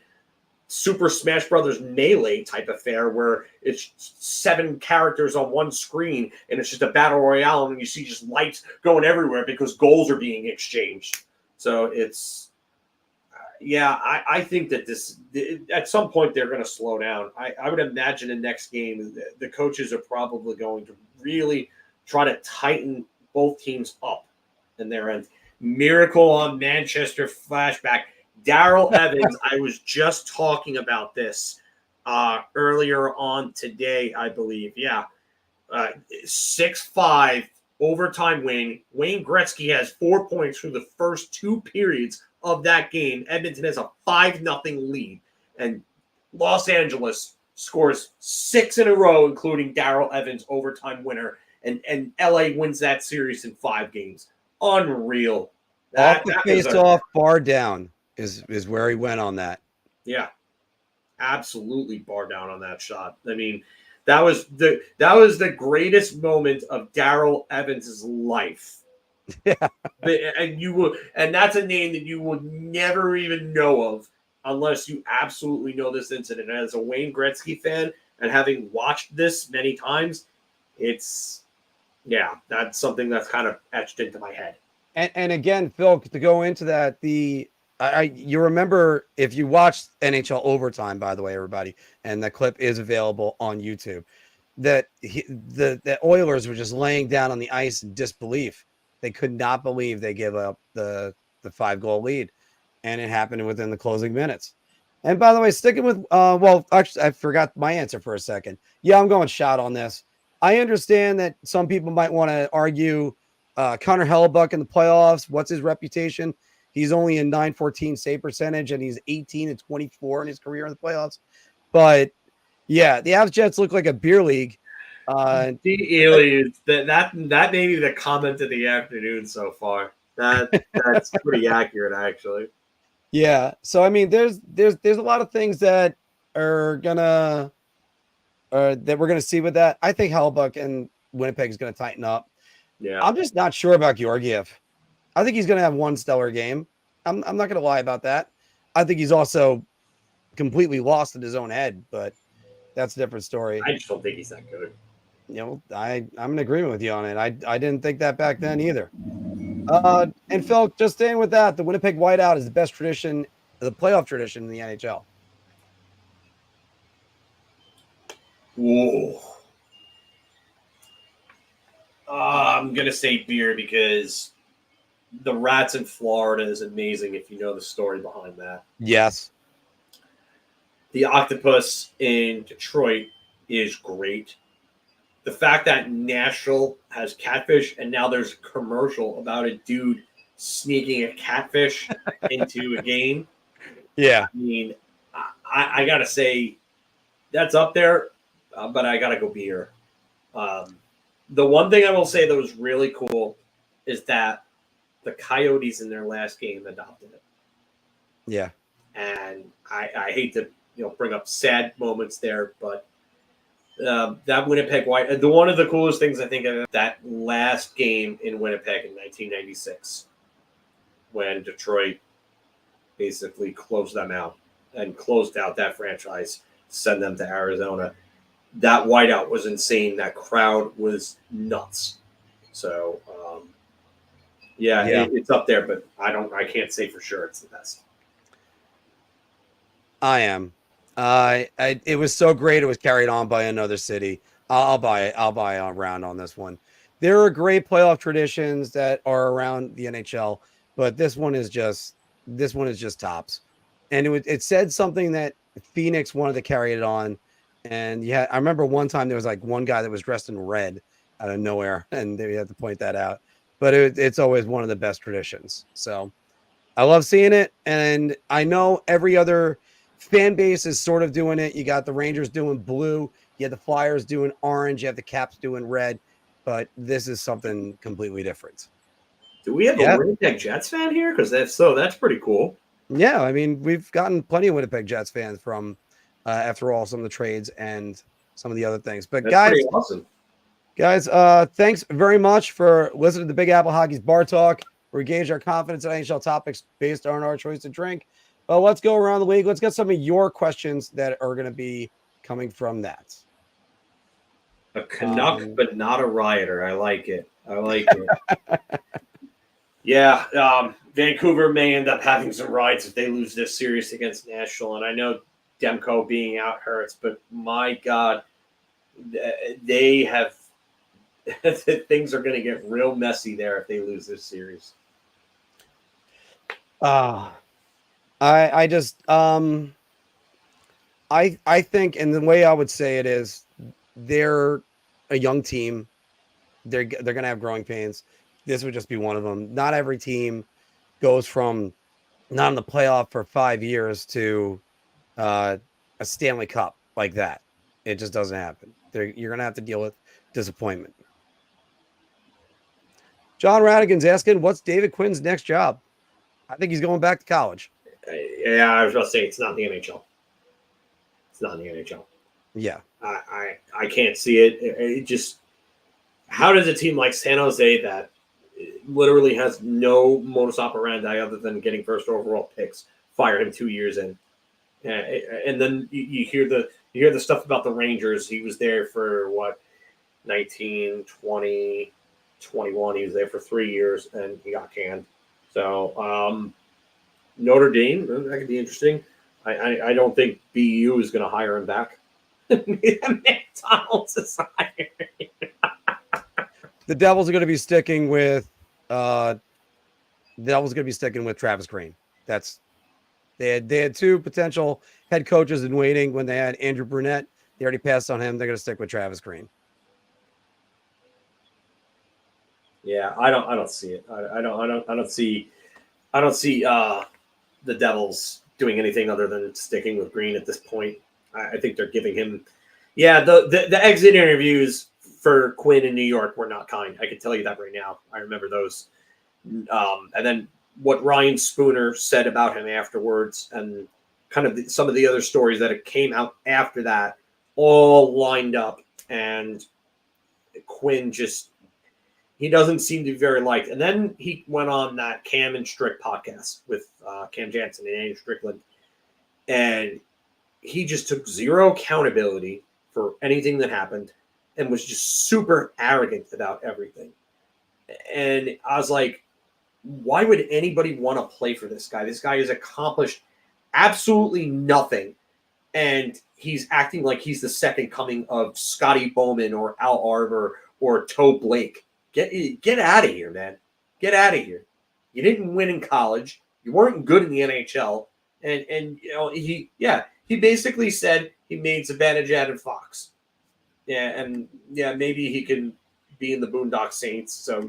Super Smash Brothers Melee type affair where it's 7 characters on one screen, and it's just a battle royale, and you see just lights going everywhere because goals are being exchanged. So it's... I think that this at some point they're going to slow down. I would imagine the next game the coaches are probably going to really try to tighten both teams up in their end. Miracle on Manchester flashback. Darrell Evans, I was just talking about this earlier on today, I believe. 6-5 overtime win. Wayne Gretzky has 4 points through the first 2 periods of that game. Edmonton has a 5-0 lead, and Los Angeles scores 6 in a row, including Darrell Evans' overtime winner, and LA wins that series in 5 games. Unreal. Off the face-off, bar down is where he went on that. Yeah, absolutely bar down on that shot. I mean, that was the greatest moment of Darrell Evans' life Yeah. And that's a name that you would never even know of unless you absolutely know this incident. And as a Wayne Gretzky fan and having watched this many times, that's something that's kind of etched into my head. And again, Phil, to go into that, you remember if you watched NHL Overtime, by the way, everybody, and the clip is available on YouTube, that the Oilers were just laying down on the ice in disbelief. They could not believe they gave up the 5-goal lead, and it happened within the closing minutes. And by the way, sticking with actually, I forgot my answer for a second. Yeah, I'm going shot on this. I understand that some people might want to argue Connor Hellebuck in the playoffs. What's his reputation? He's only in .914 save percentage, and he's 18-24 in his career in the playoffs. But yeah, the Avs Jets look like a beer league. That may be the comment of the afternoon so far. That's pretty accurate, actually. Yeah. So I mean, there's a lot of things that are that we're gonna see with that. I think Hellebuck and Winnipeg is gonna tighten up. Yeah. I'm just not sure about Georgiev. I think he's gonna have one stellar game. I'm not gonna lie about that. I think he's also completely lost in his own head, but that's a different story. I just don't think he's that good. I'm in agreement with you on it. I didn't think that back then either. And Phil, just staying with that, the Winnipeg whiteout is the best tradition, the playoff tradition in the NHL. Whoa. I'm going to say beer because the Rats in Florida is amazing if you know the story behind that. Yes. The Octopus in Detroit is great. The fact that Nashville has catfish and now there's a commercial about a dude sneaking a catfish into a game. Yeah. I mean, I got to say that's up there, but I got to go beer. The one thing I will say that was really cool is that the Coyotes in their last game adopted it. Yeah. And I hate to bring up sad moments there, but that Winnipeg White, one of the coolest things I think of that last game in Winnipeg in 1996, when Detroit basically closed them out and closed out that franchise, send them to Arizona. That whiteout was insane. That crowd was nuts. So, it's up there, but I can't say for sure it's the best. I am. It was so great. It was carried on by another city. I'll buy a round on this one. There are great playoff traditions that are around the NHL, but this one is just tops. And it said something that Phoenix wanted to carry it on. And yeah, I remember one time there was like one guy that was dressed in red out of nowhere, and they had to point that out. But it's always one of the best traditions. So I love seeing it, and I know every other fan base is sort of doing it. You got the Rangers doing blue, you have the Flyers doing orange, you have the Caps doing red, but this is something completely different. Do we have a Winnipeg Jets fan here? Because that's pretty cool. Yeah, I mean, we've gotten plenty of Winnipeg Jets fans from, after all, some of the trades and some of the other things. But that's pretty awesome. Guys, thanks very much for listening to Big Apple Hockey's Bar Talk. We gauge our confidence in NHL topics based on our choice to drink. Let's go around the league. Let's get some of your questions that are going to be coming from that. A Canuck, but not a rioter. I like it. Yeah, Vancouver may end up having some rides if they lose this series against Nashville. And I know Demko being out hurts, but my God, they have things are going to get real messy there if they lose this series. I think, and the way I would say it is, they're a young team. They're going to have growing pains. This would just be one of them. Not every team goes from not in the playoff for 5 years to a Stanley Cup like that. It just doesn't happen. You're going to have to deal with disappointment. John Radigan's asking, what's David Quinn's next job? I think he's going back to college. Yeah, I was going to say it's not the NHL. It's not in the NHL. Yeah. I can't see it. It just, how does a team like San Jose that literally has no modus operandi other than getting first overall picks. Fire him 2 years in, and then you hear the stuff about the Rangers. He was there for what, 19, 20, 21. He was there for 3 years and he got canned. So Notre Dame, that could be interesting. I don't think BU is going to hire him back. McDonald's is hiring. The Devils are going to be sticking with Travis Green. They had two potential head coaches in waiting when they had Andrew Brunette. They already passed on him. They're going to stick with Travis Green. Yeah, I don't see it. I don't see the Devils doing anything other than sticking with Green at this point. I think they're giving him, the exit interviews for Quinn in New York were not kind. I can tell you that right now. I remember those. And then what Ryan Spooner said about him afterwards, and kind of some of the other stories that came out after that, all lined up. And Quinn he doesn't seem to be very liked. And then he went on that Cam and Strick podcast with Cam Jansen and Andrew Strickland. And he just took zero accountability for anything that happened and was just super arrogant about everything. And I was like, why would anybody want to play for this guy? This guy has accomplished absolutely nothing. And he's acting like he's the second coming of Scotty Bowman or Al Arbor or Toe Blake. Get out of here, man. Get out of here. You didn't win in college. You weren't good in the NHL. And he basically said he made Zibanejad and Fox. Maybe he can be in the Boondock Saints. So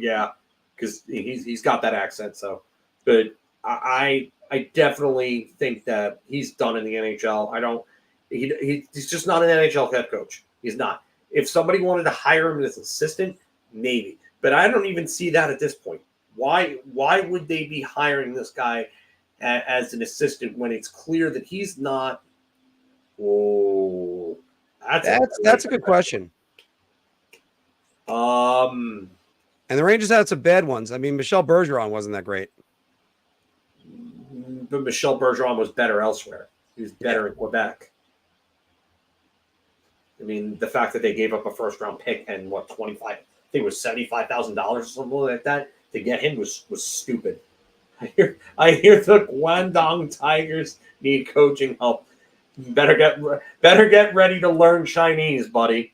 because he's got that accent. So, but I definitely think that he's done in the NHL. He's just not an NHL head coach. He's not. If somebody wanted to hire him as an assistant, maybe. But I don't even see that at this point. Why would they be hiring this guy as an assistant when it's clear that he's not? Oh, that's a good question. And the Rangers had some bad ones. I mean, Michel Bergeron wasn't that great. But Michel Bergeron was better elsewhere. He was better in Quebec. I mean, the fact that they gave up a first-round pick and I think it was $75,000 or something like that to get him was stupid. I hear the Guangdong Tigers need coaching help. Better get ready to learn Chinese, buddy.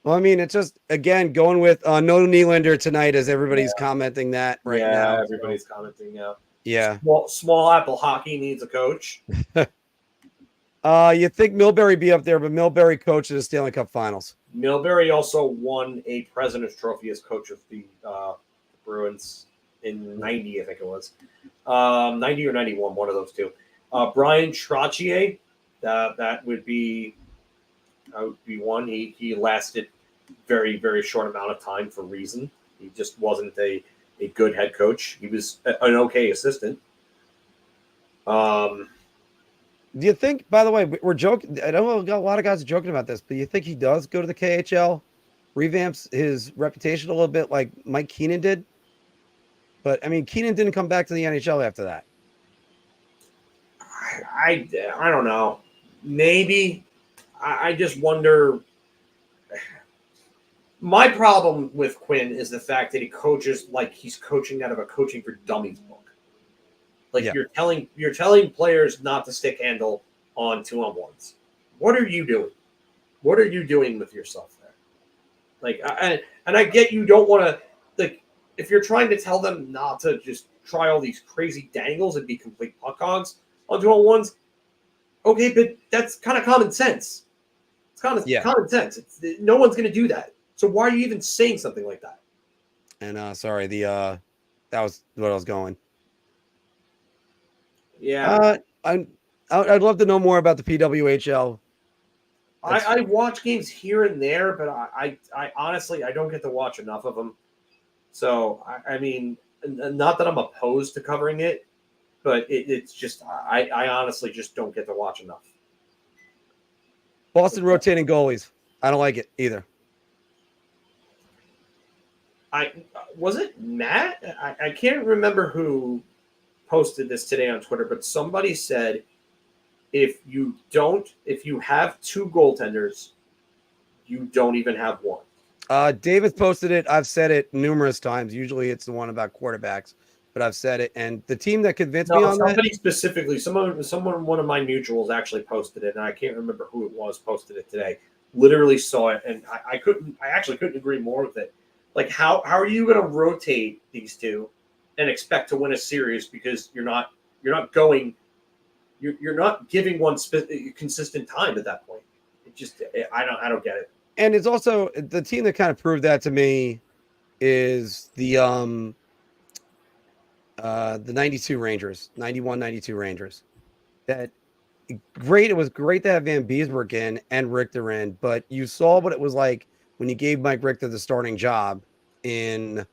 Well, I mean, it's just, again, going with no Nylander tonight as everybody's commenting that right now. Yeah, everybody's commenting now. Yeah. Small Apple Hockey needs a coach. You think Milbury be up there, but Milbury coached the Stanley Cup Finals. Milbury also won a President's Trophy as coach of the Bruins in 90, I think it was. 90 or 91, one of those two. Brian Trottier, that would be one. He lasted very, very short amount of time for reason. He just wasn't a good head coach. He was an okay assistant. Do you think, by the way, we're joking? I know a lot of guys are joking about this, but you think he does go to the KHL, revamps his reputation a little bit like Mike Keenan did? But, I mean, Keenan didn't come back to the NHL after that. I don't know. Maybe. I just wonder. My problem with Quinn is the fact that he coaches like he's coaching out of a Coaching for Dummies book. Like you're telling players not to stick handle on 2-on-1s. What are you doing? What are you doing with yourself there? Like, I get you don't want to, like, if you're trying to tell them not to just try all these crazy dangles and be complete puck hogs on 2-on-1s, okay, but that's kind of common sense. It's kind of common sense. No one's going to do that. So why are you even saying something like that? And sorry, that was what I was going. Yeah, I'd love to know more about the PWHL. I watch games here and there, but I honestly I don't get to watch enough of them. So I mean, not that I'm opposed to covering it, but it's just I honestly just don't get to watch enough. Boston rotating goalies. I don't like it either. Was it Matt? I can't remember who posted this today on Twitter, but somebody said if you have two goaltenders, you don't even have one. David posted it. I've said it numerous times. Usually it's the one about quarterbacks, but I've said it. And the team that convinced me on somebody that, specifically, one of my mutuals actually posted it, and I can't remember who it was posted it today. Literally saw it, and I actually couldn't agree more with it. Like, how are you going to rotate these two and expect to win a series because you're not giving one consistent time at that point. It just I don't get it. and it's also the team that kind of proved that to me is the 92 Rangers, 91, 92 Rangers. That great. It was great to have Van Beesbrook in and Richter in, but you saw what it was like when you gave Mike Richter the starting job in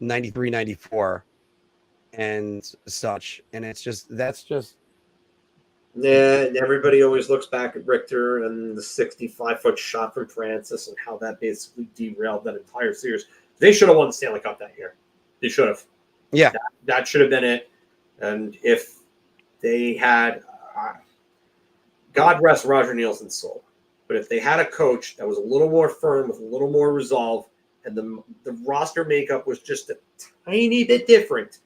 93, 94 and such. And that's just. Yeah, and everybody always looks back at Richter and the 65-foot shot from Francis and how that basically derailed that entire series. They should have won the Stanley Cup that year. They should have. Yeah. That should have been it. And if they had, God rest Roger Nielsen's soul, but if they had a coach that was a little more firm with a little more resolve and the roster makeup was just a tiny bit different,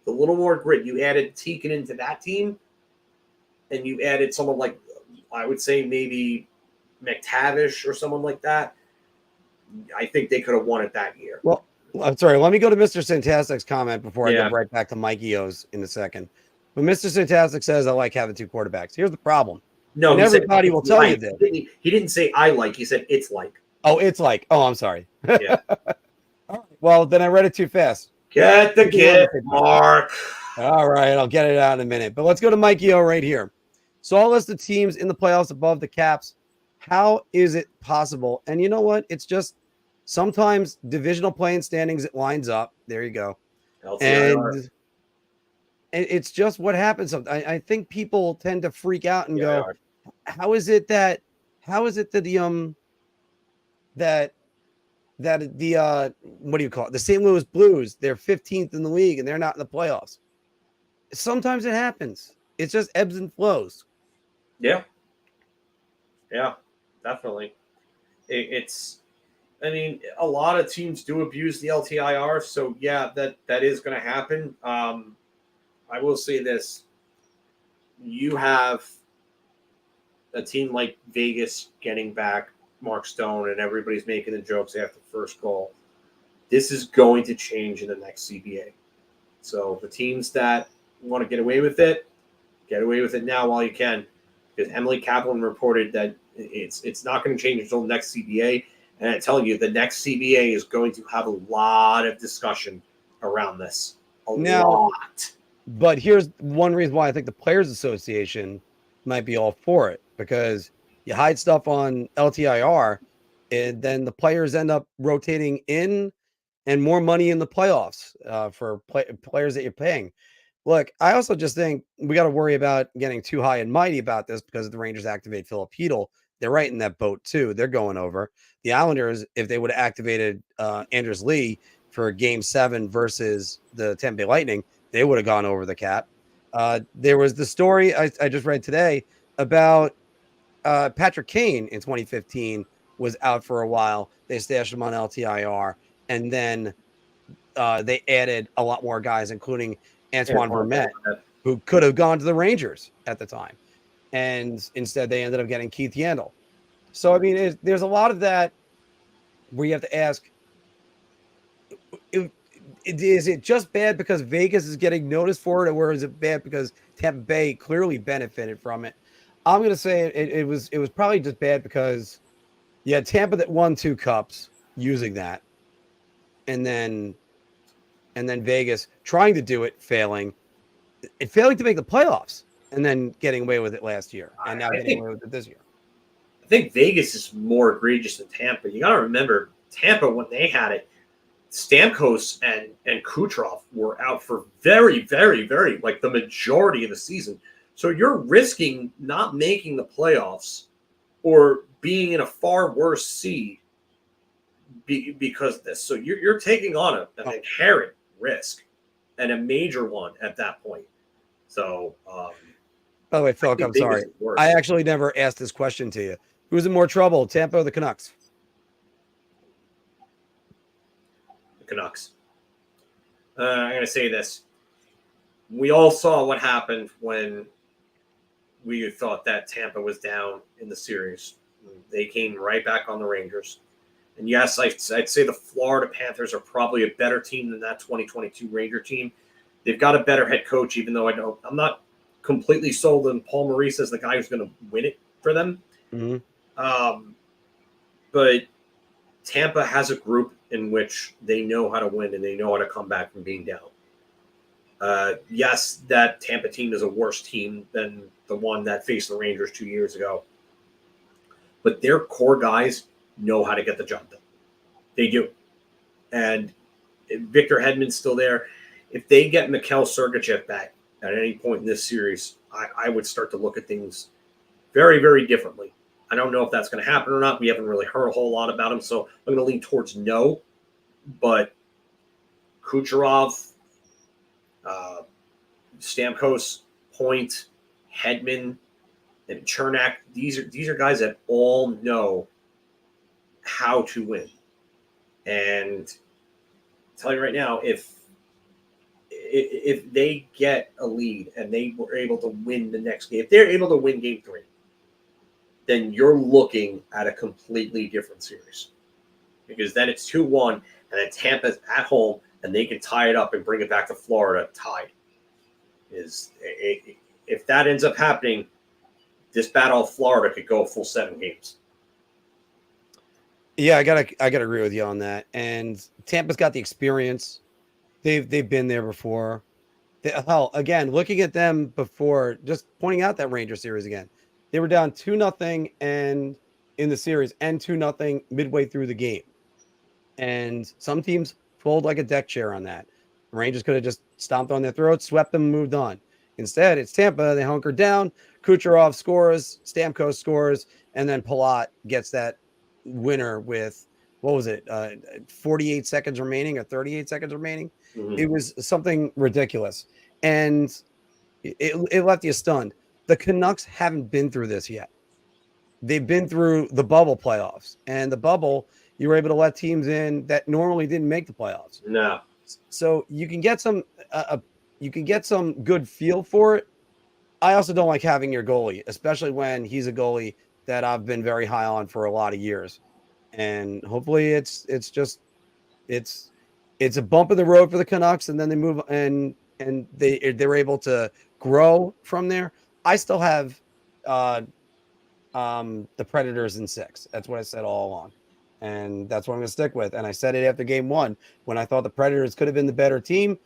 a little more grit, you added Teakin into that team, and you added someone like, I would say maybe McTavish or someone like that, I think they could have won it that year. Well, I'm sorry. Let me go to Mr. Fantastic's comment before I go right back to Mikey O's in a second. But Mr. Fantastic says, I like having two quarterbacks. Here's the problem. No, and everybody will tell you this. He didn't say I like. He said it's like. Oh, it's like. Oh, I'm sorry. Yeah. All right. Well, then I read it too fast. Get the kid, Marc. All right. I'll get it out in a minute. But let's go to Mikey O right here. So I'll list the teams in the playoffs above the Caps. How is it possible? And you know what? It's just sometimes divisional playing standings, it lines up. There you go. And it's just what happens. I think people tend to freak out and go, how is it that the what do you call it? The St. Louis Blues, they're 15th in the league and they're not in the playoffs. Sometimes it happens. It's just ebbs and flows. Yeah. Yeah, definitely. I mean, a lot of teams do abuse the LTIR, so yeah, that is going to happen. I will say this. You have a team like Vegas getting back Mark Stone and everybody's making the jokes after the first goal. This is going to change in the next CBA. So the teams that want to get away with it now while you can. Because Emily Kaplan reported that it's not going to change until the next CBA. And I tell you, the next CBA is going to have a lot of discussion around this. A lot. But here's one reason why I think the Players Association might be all for it. Because you hide stuff on LTIR, and then the players end up rotating in and more money in the playoffs for players that you're paying. Look, I also just think we got to worry about getting too high and mighty about this because if the Rangers activate Philip Hedl, they're right in that boat too. They're going over. The Islanders, if they would have activated Anders Lee for Game 7 versus the Tampa Bay Lightning, they would have gone over the cap. There was the story I just read today about Patrick Kane in 2015 was out for a while. They stashed him on LTIR, and then they added a lot more guys, including Antoine Vermette, who could have gone to the Rangers at the time. And instead, they ended up getting Keith Yandel. So, I mean, there's a lot of that where you have to ask, is it just bad because Vegas is getting noticed for it, or is it bad because Tampa Bay clearly benefited from it? I'm going to say it was probably just bad because you had Tampa that won 2 cups using that, and then Vegas trying to do it, failing to make the playoffs, and then getting away with it last year, and now getting away with it this year. I think Vegas is more egregious than Tampa. You got to remember, Tampa, when they had it, Stamkos and Kucherov were out for very, very, very, like the majority of the season. So you're risking not making the playoffs or being in a far worse seed because of this. So you're taking on an inherent risk and a major one at that point. So, by the way, Phil, I'm sorry. I actually never asked this question to you. Who's in more trouble, Tampa or the Canucks? The Canucks. I'm going to say this. We all saw what happened when we thought that Tampa was down in the series. They came right back on the Rangers. And yes, I'd say the Florida Panthers are probably a better team than that 2022 Ranger team. They've got a better head coach, even though I'm not completely sold on Paul Maurice as the guy who's going to win it for them. Mm-hmm. But Tampa has a group in which they know how to win and they know how to come back from being down. Yes, that Tampa team is a worse team than the one that faced the Rangers 2 years ago. But their core guys know how to get the job done. They do. And Victor Hedman's still there. If they get Mikhail Sergachev back at any point in this series, I would start to look at things very, very differently. I don't know if that's going to happen or not. We haven't really heard a whole lot about him, so I'm going to lean towards no. But Kucherov, Stamkos, Point, Hedman, and Chernak, these are guys that all know how to win. And I'll tell you right now, if they get a lead and they were able to win the next game, if they're able to win game 3, then you're looking at a completely different series. Because then it's 2-1, and then Tampa's at home, and they can tie it up and bring it back to Florida tied. If that ends up happening, this battle of Florida could go a full 7 games. Yeah, I gotta agree with you on that. And Tampa's got the experience. They've been there before. Hell, again, looking at them before, just pointing out that Ranger series again. They were down 2-0 and in the series and 2-0 midway through the game. And some teams fold like a deck chair on that. The Rangers could have just stomped on their throats, swept them, moved on. Instead, it's Tampa. They hunker down. Kucherov scores, Stamkos scores, and then Palat gets that winner with, what was it, 48 seconds remaining or 38 seconds remaining? Mm-hmm. It was something ridiculous. And it left you stunned. The Canucks haven't been through this yet. They've been through the bubble playoffs. And the bubble, you were able to let teams in that normally didn't make the playoffs. No. So you can get some good feel for it. I also don't like having your goalie, especially when he's a goalie that I've been very high on for a lot of years. And hopefully it's a bump in the road for the Canucks, and then they move and they're able to grow from there. I still have the Predators in 6. That's what I said all along. And that's what I'm going to stick with. And I said it after game 1 when I thought the Predators could have been the better team.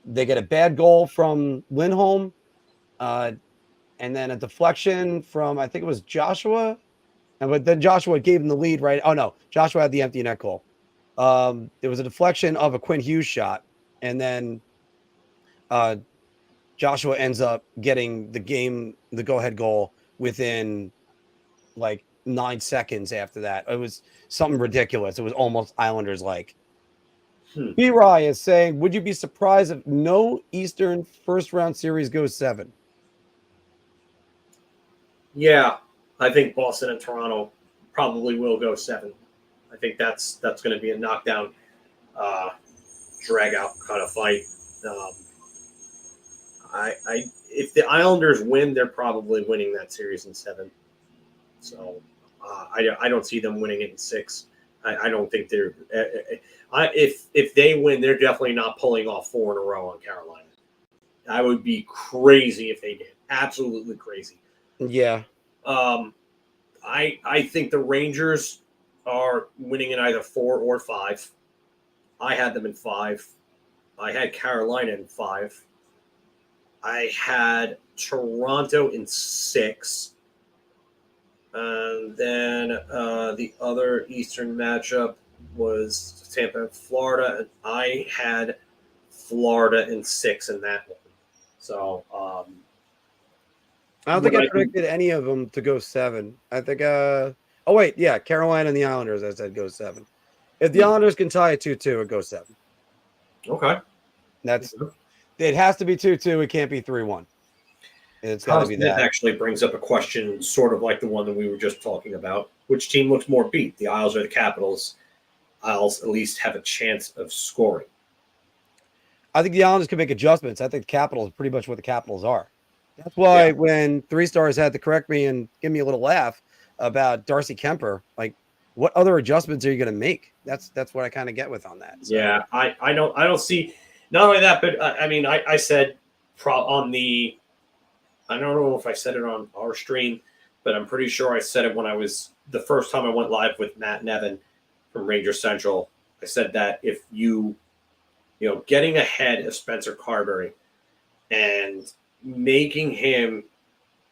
They get a bad goal from Lindholm, and then a deflection from, I think it was Joshua. But then Joshua gave him the lead, right? Oh, no. Joshua had the empty net goal. There was a deflection of a Quinn Hughes shot. And then Joshua ends up getting the go-ahead goal within like 9 seconds after that. It was something ridiculous. It was almost Islanders-like. B-Rye is saying, would you be surprised if no Eastern first-round series goes 7? Yeah, I think Boston and Toronto probably will go 7. I think that's going to be a knockdown, drag-out kind of fight. If the Islanders win, they're probably winning that series in 7. So I don't see them winning it in 6. I don't think they're. If they win, they're definitely not pulling off 4 in a row on Carolina. I would be crazy if they did. Absolutely crazy. Yeah. I think the Rangers are winning in either 4 or 5. I had them in 5. I had Carolina in 5. I had Toronto in 6. And then the other Eastern matchup was Tampa and Florida. And I had Florida in 6 in that one. So I don't think I predicted any of them to go 7. I think Carolina and the Islanders, I said, go 7. If the Islanders can tie it 2-2, it goes 7. Okay. It has to be 2-2. It can't be 3-1. It's got to be that. Actually brings up a question sort of like the one that we were just talking about. Which team looks more beat, the Isles or the Capitals? Isles at least have a chance of scoring. I think the Islanders can make adjustments. I think the Capitals are pretty much what the Capitals are. That's why when 3 Stars had to correct me and give me a little laugh about Darcy Kemper, like, what other adjustments are you going to make? That's what I kind of get with on that. So. Yeah, I don't see. Not only that, but I mean, I said on the. I don't know if I said it on our stream, but I'm pretty sure I said it when I was the first time I went live with Matt Nevin from Ranger Central. I said that if you getting ahead of Spencer Carberry and making him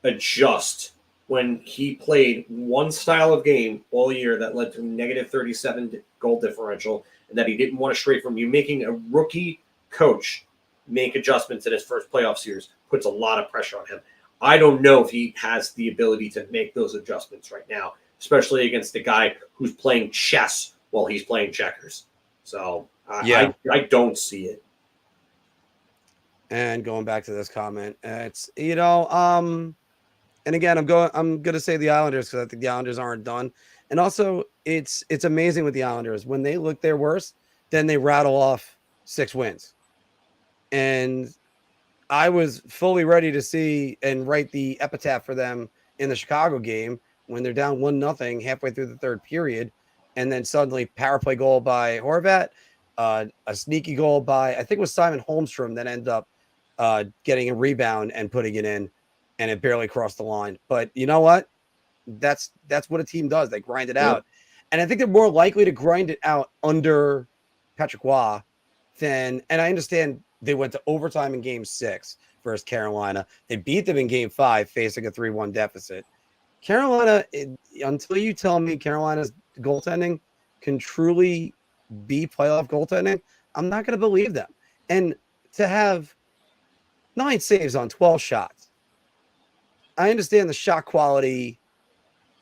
adjust when he played one style of game all year that led to negative 37 goal differential and that he didn't want to stray from, you making a rookie coach make adjustments in his first playoff series puts a lot of pressure on him. I don't know if he has the ability to make those adjustments right now, especially against a guy who's playing chess while he's playing checkers. So I don't see it. And going back to this comment, it's and again, I'm going to say the Islanders because I think the Islanders aren't done. And also, it's amazing with the Islanders when they look their worst, then they rattle off 6 wins. And I was fully ready to see and write the epitaph for them in the Chicago game when they're down 1-0 halfway through the third period, and then suddenly power play goal by Horvat, a sneaky goal by I think it was Simon Holmstrom that ended up getting a rebound and putting it in, and it barely crossed the line. But you know what? That's what a team does. They grind it out, and I think they're more likely to grind it out under Patrick Waugh than. And I understand they went to overtime in Game 6 versus Carolina. They beat them in Game 5, facing a 3-1 deficit. Carolina, until you tell me Carolina's goaltending can truly be playoff goaltending, I'm not going to believe them. And to have 9 saves on 12 shots, I understand the shot quality.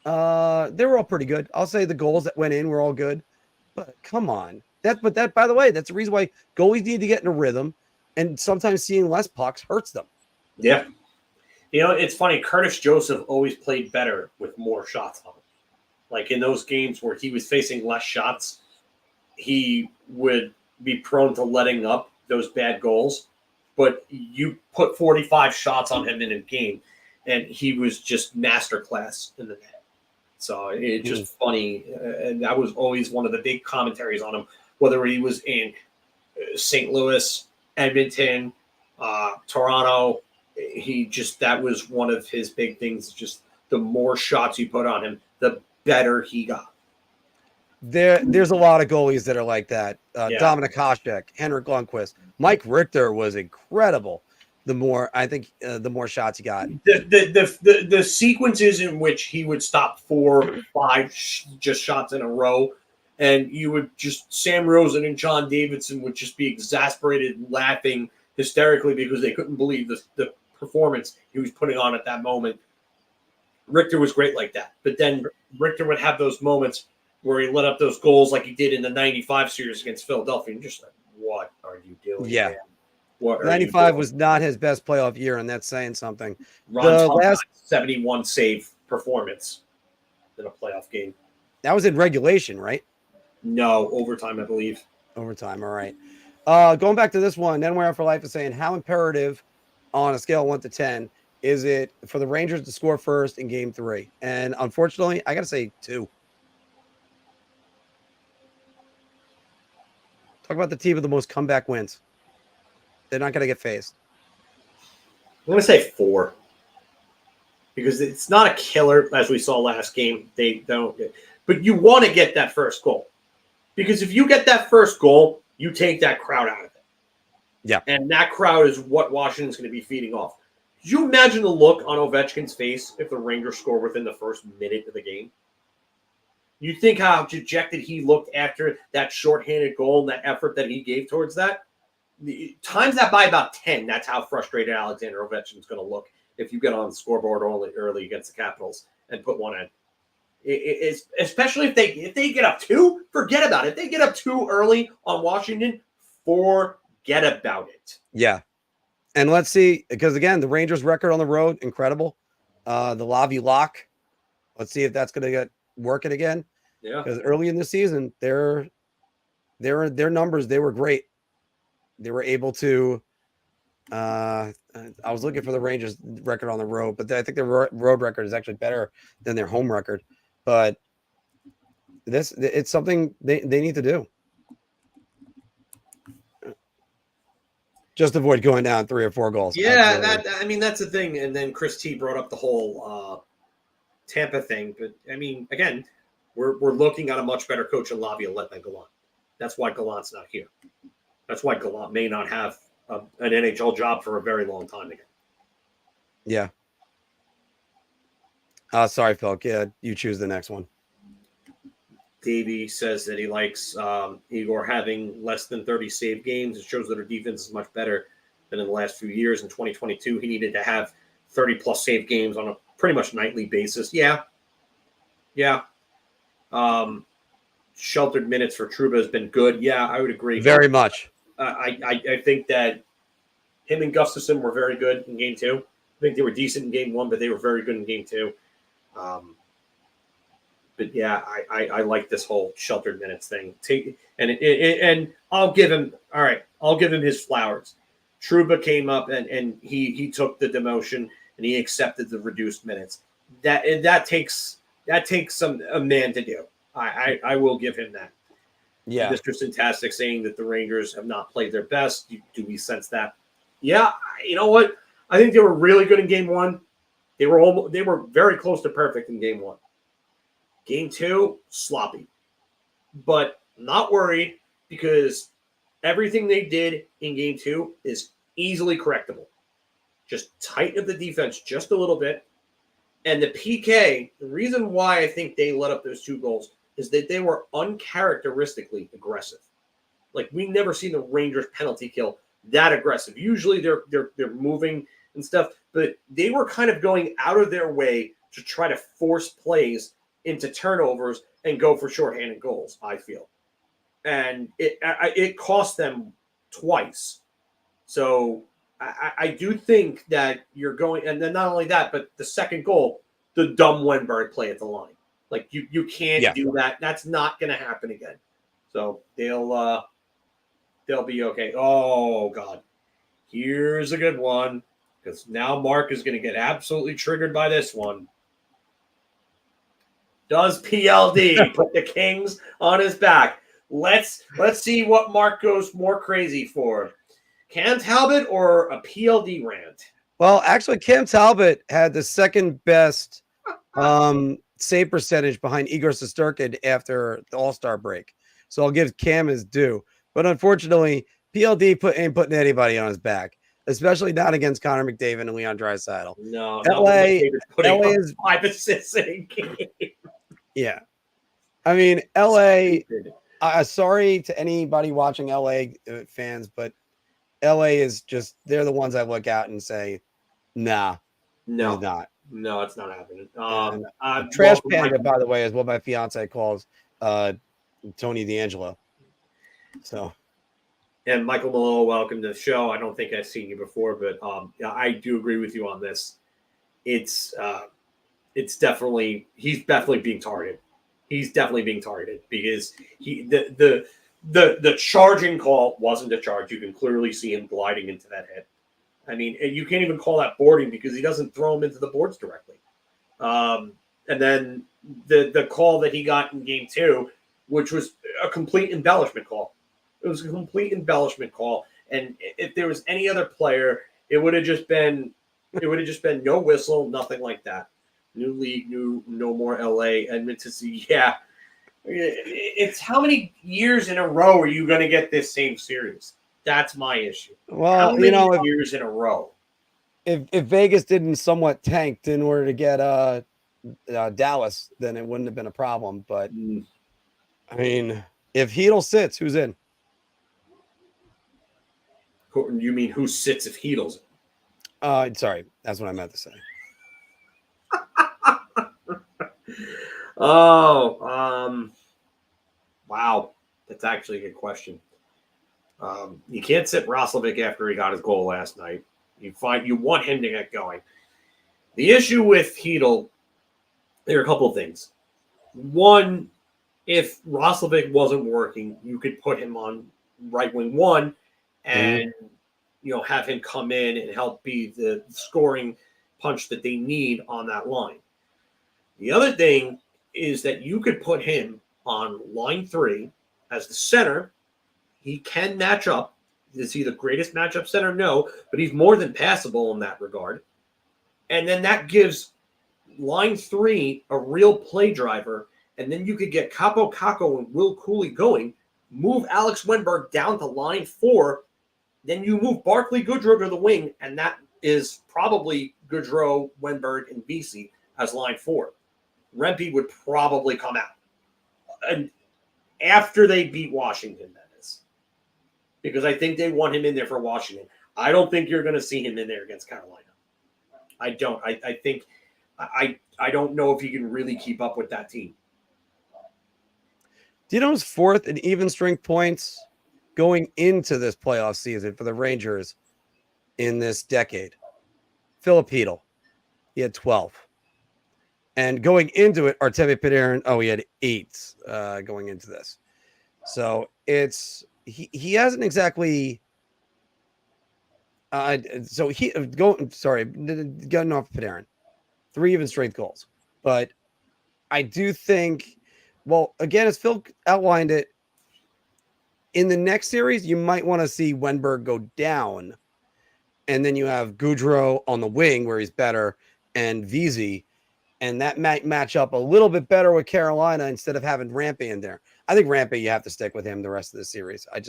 They were all pretty good. I'll say the goals that went in were all good, but come on. That by the way, that's the reason why goalies need to get in a rhythm, and sometimes seeing less pucks hurts them. Yeah. It's funny. Curtis Joseph always played better with more shots on him. Like in those games where he was facing less shots, he would be prone to letting up those bad goals. But you put 45 shots on him in a game, and he was just masterclass in the net. So it's just funny. And that was always one of the big commentaries on him, whether he was in St. Louis, Edmonton, Toronto. That was one of his big things. Just the more shots you put on him, the better he got. There's a lot of goalies that are like that. Dominik Hasek, Henrik Lundqvist, Mike Richter was incredible. The more shots he got. The sequences in which he would stop 4 or 5 just shots in a row, and you would just Sam Rosen and John Davidson would just be exasperated, laughing hysterically because they couldn't believe the performance he was putting on at that moment. Richter was great like that, but then Richter would have those moments where he let up those goals like he did in the 95 series against Philadelphia. And just like, what are you doing? Yeah. Man? What 95 was not his best playoff year, and that's saying something. The last 71 save performance in a playoff game. That was in regulation, right? No, overtime, I believe. Overtime, all right. Going back to this one, Nenware for Life is saying, how imperative on a scale of 1 to 10 is it for the Rangers to score first in Game 3? And unfortunately, I got to say 2. Talk about the team with the most comeback wins. They're not going to get faced. I'm going to say 4. Because it's not a killer, as we saw last game. They don't. But you want to get that first goal. Because if you get that first goal, you take that crowd out of it. Yeah. And that crowd is what Washington's going to be feeding off. Could you imagine the look on Ovechkin's face if the Rangers score within the first minute of the game? You think how dejected he looked after that shorthanded goal and that effort that he gave towards that? Times that by about 10, that's how frustrated Alexander Ovechkin's going to look if you get on the scoreboard early against the Capitals and put one in. Especially if they get up 2, forget about it. If they get up 2 early on Washington, forget about it. Yeah. And let's see, because again, the Rangers record on the road, incredible. The Lavi lock. Let's see if that's going to get working again. Yeah. Because early in the season, their numbers, they were great. They were able to I was looking for the Rangers record on the road, but I think their road record is actually better than their home record. But it's something they need to do. Just avoid going down 3 or 4 goals. Yeah, that's the thing. And then Chris T brought up the whole Tampa thing. But I mean, again, we're looking at a much better coach in Laviolette than Gallant. That's why Gallant's not here. That's why Gallant may not have an NHL job for a very long time again. Yeah. Sorry, Phil. Yeah, you choose the next one. Davey says that he likes Igor having less than 30 save games. It shows that our defense is much better than in the last few years. In 2022, he needed to have 30-plus save games on a pretty much nightly basis. Yeah. Sheltered minutes for Trouba has been good. Yeah, I would agree. Very much. I think that him and Gustafsson were very good in Game 2. I think they were decent in Game 1, but they were very good in Game 2. But yeah, I like this whole sheltered minutes thing. And I'll give him his flowers. Trouba came up and he took the demotion and he accepted the reduced minutes. That takes a man to do. I will give him that. Yeah. Mr. Fantastic saying that the Rangers have not played their best. Do we sense that? Yeah, you know what? I think they were really good in Game 1. They were very close to perfect in Game 1. Game 2, sloppy. But not worried because everything they did in Game 2 is easily correctable. Just tighten up the defense just a little bit. And the PK, the reason why I think they let up those 2 goals is that they were uncharacteristically aggressive. Like, we never seen the Rangers penalty kill that aggressive. Usually they're moving and stuff, but they were kind of going out of their way to try to force plays into turnovers and go for shorthanded goals, I feel. And it cost them twice. So I do think that you're going, and then not only that, but the second goal, the dumb Wenberg play at the line. Like, you can't do that. That's not going to happen again. So they'll be okay. Oh, God. Here's a good one, because now Marc is going to get absolutely triggered by this one. Does PLD put the Kings on his back? Let's see what Marc goes more crazy for. Cam Talbot or a PLD rant? Well, actually, Cam Talbot had the second best save percentage behind Igor Shesterkin after the All-Star break. So I'll give Cam his due. But unfortunately, PLD ain't putting anybody on his back, especially not against Connor McDavid and Leon Draisaitl. No, LA is 5 assists in a game. Yeah. I mean, LA, sorry to anybody watching LA fans, but LA is just, they're the ones I look at and say, nah, no, it's not. No, it's not happening. Trash Panda, by the way, is what my fiance calls Tony D'Angelo. So, and Michael Malone, welcome to the show. I don't think I've seen you before, but I do agree with you on this. It's definitely, he's definitely being targeted. He's definitely being targeted because the charging call wasn't a charge. You can clearly see him gliding into that hit. I mean, you can't even call that boarding because he doesn't throw him into the boards directly. And then the call that he got in Game 2, which was a complete embellishment call. It was a complete embellishment call. And if there was any other player, it would have just been no whistle, nothing like that. New league, no more LA. Edmonton, yeah. It's how many years in a row are you going to get this same series? That's my issue. Well, how many years in a row? If Vegas didn't somewhat tanked in order to get Dallas, then it wouldn't have been a problem. But I mean, if Hedl sits, who's in? You mean who sits if Hedl's in? Sorry, that's what I meant to say. Wow. That's actually a good question. You can't sit Roslovic after he got his goal last night. You want him to get going. The issue with Hedel, there are a couple of things. One, if Roslovic wasn't working, you could put him on right wing one and have him come in and help be the scoring punch that they need on that line. The other thing is that you could put him on line 3 as the center. He can match up. Is he the greatest matchup center? No, but he's more than passable in that regard. And then that gives line 3 a real play driver. And then you could get Capo Caco and Will Cooley going, move Alex Wenberg down to line 4. Then you move Barclay Goodrow to the wing, and that is probably Goodrow, Wenberg, and Vesey as line 4. Rempe would probably come out. And after they beat Washington, that is. Because I think they want him in there for Washington. I don't think you're going to see him in there against Carolina. I don't. I think I don't know if he can really keep up with that team. Do you know his 4th in even strength points going into this playoff season for the Rangers in this decade? Philip Hedel. He had 12. And going into it, Artemi Panarin, he had 8 going into this. So it's he hasn't exactly getting off Panarin. 3 even strength goals. But I do think, well, again, as Phil outlined it, in the next series, you might want to see Wenberg go down. And then you have Goudreau on the wing where he's better and Vesey. And that might match up a little bit better with Carolina instead of having Rampy in there. I think Rampy, you have to stick with him the rest of the series. I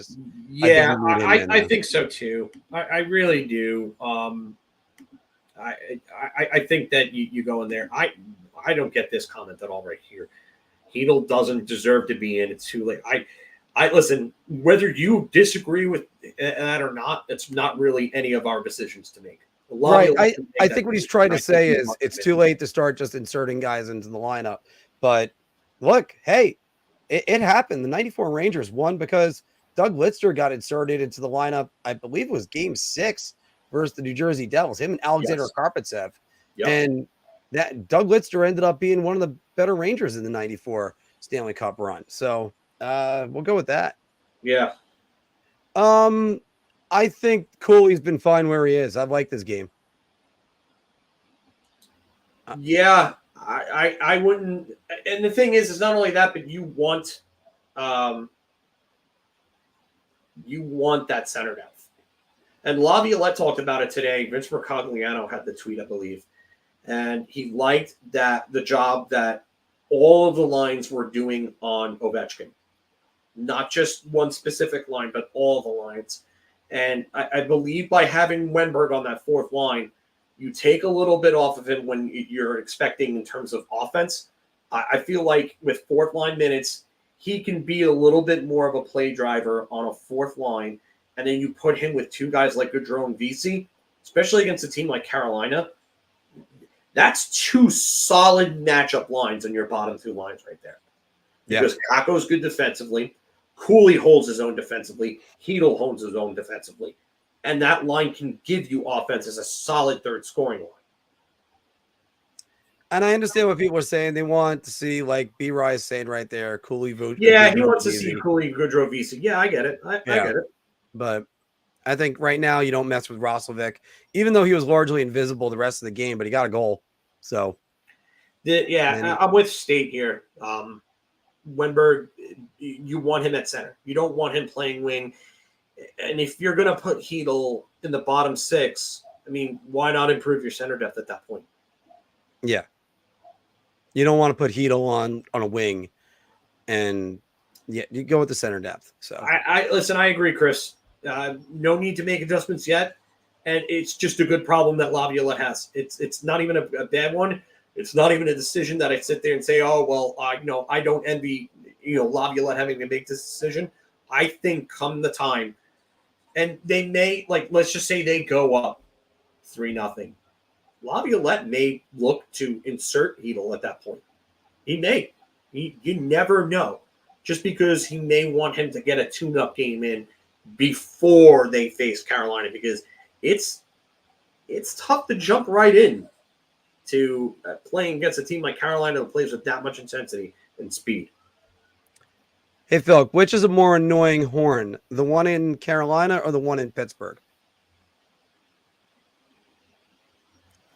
think so too. I really do. I think that you go in there. I don't get this comment at all right here. Hedel doesn't deserve to be in. It's too late. I listen, whether you disagree with that or not, it's not really any of our decisions to make. Right. I think what he's trying to say is it's too late to start just inserting guys into the lineup. But look, hey, it happened. The 94 Rangers won because Doug Lidster got inserted into the lineup. I believe it was game 6 versus the New Jersey Devils, him and Alexander Karpatsev. Yep. And that Doug Lidster ended up being one of the better Rangers in the 94 Stanley Cup run. So we'll go with that. Yeah. I think Cooley's been fine where he is. I like this game. Yeah, I wouldn't. And the thing is not only that, but you want that center depth. And Laviolette talked about it today. Vince Mercogliano had the tweet, I believe, and he liked that the job that all of the lines were doing on Ovechkin, not just one specific line, but all the lines. And I believe by having Wenberg on that 4th line, you take a little bit off of him when you're expecting in terms of offense. I feel like with 4th line minutes, he can be a little bit more of a play driver on a 4th line. And then you put him with 2 guys like Goudreau and Vesey, especially against a team like Carolina. That's 2 solid matchup lines on your bottom 2 lines right there. Yeah. Because Kako's good defensively. Cooley holds his own defensively. Hedel holds his own defensively. And that line can give you offense as a solid 3rd scoring line. And I understand what people are saying. They want to see, like B-Rise saying right there, Cooley. Yeah, he wants to see Cooley, Goudreau, Vesey. Yeah, I get it. I get it. But I think right now you don't mess with Roslovic, even though he was largely invisible the rest of the game, but he got a goal. So, I'm with State here. Wenberg, you want him at center. You don't want him playing wing. And if you're going to put Hedel in the bottom 6, I mean, why not improve your center depth at that point? Yeah. You don't want to put Hedel on a wing, and you go with the center depth. So I agree, Chris. No need to make adjustments yet. And it's just a good problem that Laviolette has. It's not even a bad one. It's not even a decision that I sit there and say, oh, well, I don't envy, Laviolette having to make this decision. I think come the time, and they may, let's just say they go up 3-0. Laviolette may look to insert Hedel at that point. He may. You never know. Just because he may want him to get a tune-up game in before they face Carolina, because it's tough to jump right in to playing against a team like Carolina that plays with that much intensity and speed. Hey, Phil, which is a more annoying horn, the one in Carolina or the one in Pittsburgh?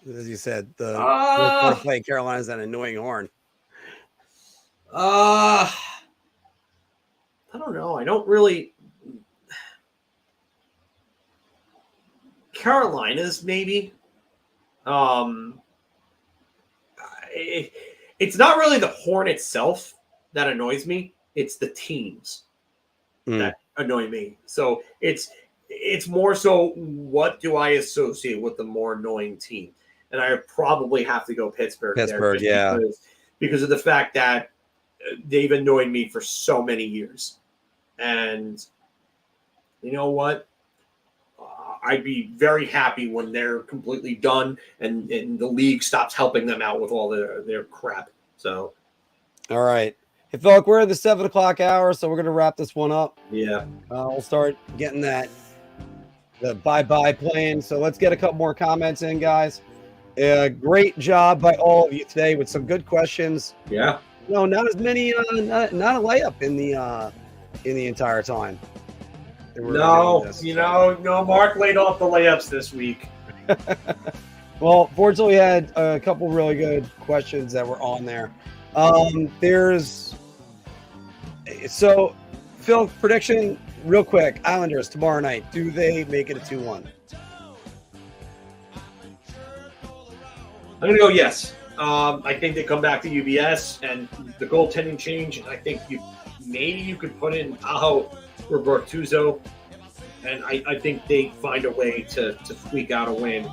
As you said, the play in Carolina is an annoying horn. I don't know. I don't really. Carolinas, maybe. It's not really the horn itself that annoys me. It's the teams that annoy me. So it's more so, what do I associate with the more annoying team? And I probably have to go Pittsburgh. Pittsburgh, yeah. Because of the fact that they've annoyed me for so many years. And you know what? I'd be very happy when they're completely done and the league stops helping them out with all their crap. So, all right. Hey, Phil, we're at the 7 o'clock hour, so we're going to wrap this one up. Yeah. We'll start getting the bye-bye playing. So let's get a couple more comments in, guys. Great job by all of you today with some good questions. Yeah. No, not as many. Not a layup in the entire time. No, Marc laid off the layups this week. Well, fortunately, we had a couple really good questions that were on there. So, Phil, prediction real quick. Islanders tomorrow night. Do they make it a 2-1? I'm going to go yes. I think they come back to UBS and the goaltending change. I think you could put in Aho or Bortuzzo, and I think they find a way to squeak out a win.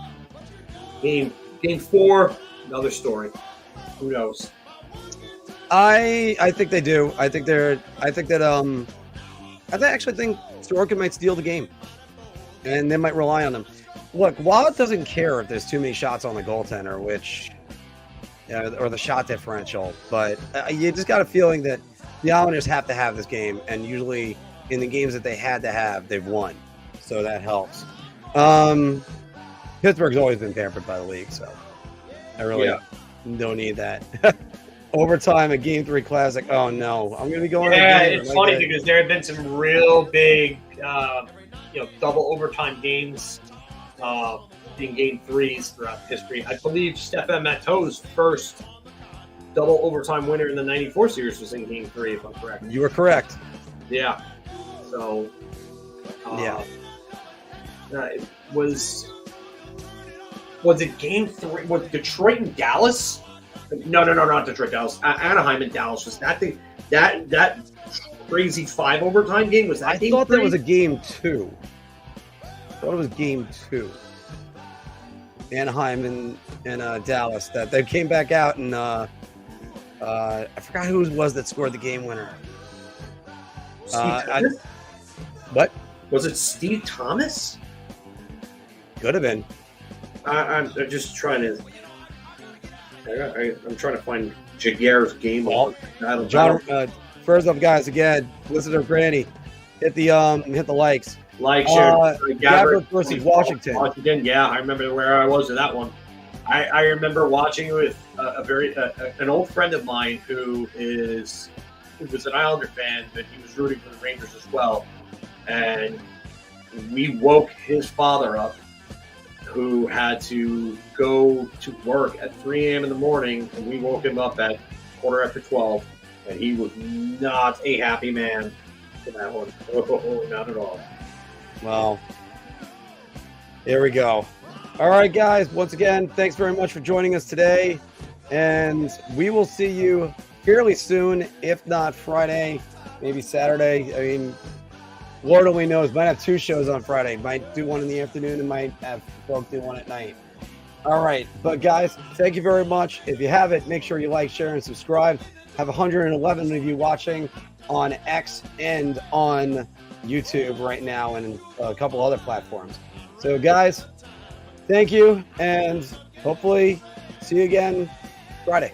Game 4, another story. Who knows? I think they do. I actually think Sorokin might steal the game, and they might rely on him. Look, Wallet doesn't care if there's too many shots on the goaltender, or the shot differential, but you just got a feeling that the Islanders have to have this game, and usually in the games that they had to have, they've won, so that helps. Pittsburgh's always been pampered by the league, so I really don't need that. Overtime, a Game 3 classic. Oh no, I'm going to be going. Yeah, it's funny because there have been some real big, double overtime games in Game 3s throughout history. I believe Stefan Matteau's first double overtime winner in the '94 series was in Game 3, if I'm correct. You were correct. Yeah. So. Was it Game 3? Was Detroit and Dallas? No, not Detroit, Dallas. Anaheim and Dallas. Was that that crazy 5 overtime game? Was that Game 3? I thought that was a Game 2. I thought it was Game 2. Anaheim and Dallas. That they came back out and I forgot who it was that scored the game winner. What? Was it Steve Thomas? Could have been. I'm just trying to. I'm trying to find Jaguar's game. John, first off, guys, again, listen to Granny. Hit the likes. Share. Gabbard versus Washington. Yeah, I remember where I was with that one. I remember watching it with an old friend of mine who was an Islander fan, but he was rooting for the Rangers as well. And we woke his father up, who had to go to work at 3 a.m. in the morning, and we woke him up at 12:15, and he was not a happy man for that one. Oh, not at all. Well, here we go. All right, guys. Once again, thanks very much for joining us today, and we will see you fairly soon, if not Friday, maybe Saturday. I mean, Lord only knows. Might have 2 shows on Friday. Might do one in the afternoon and might have folks do one at night. All right. But, guys, thank you very much. If you have it, make sure you like, share, and subscribe. Have 111 of you watching on X and on YouTube right now and a couple other platforms. So, guys, thank you, and hopefully see you again Friday.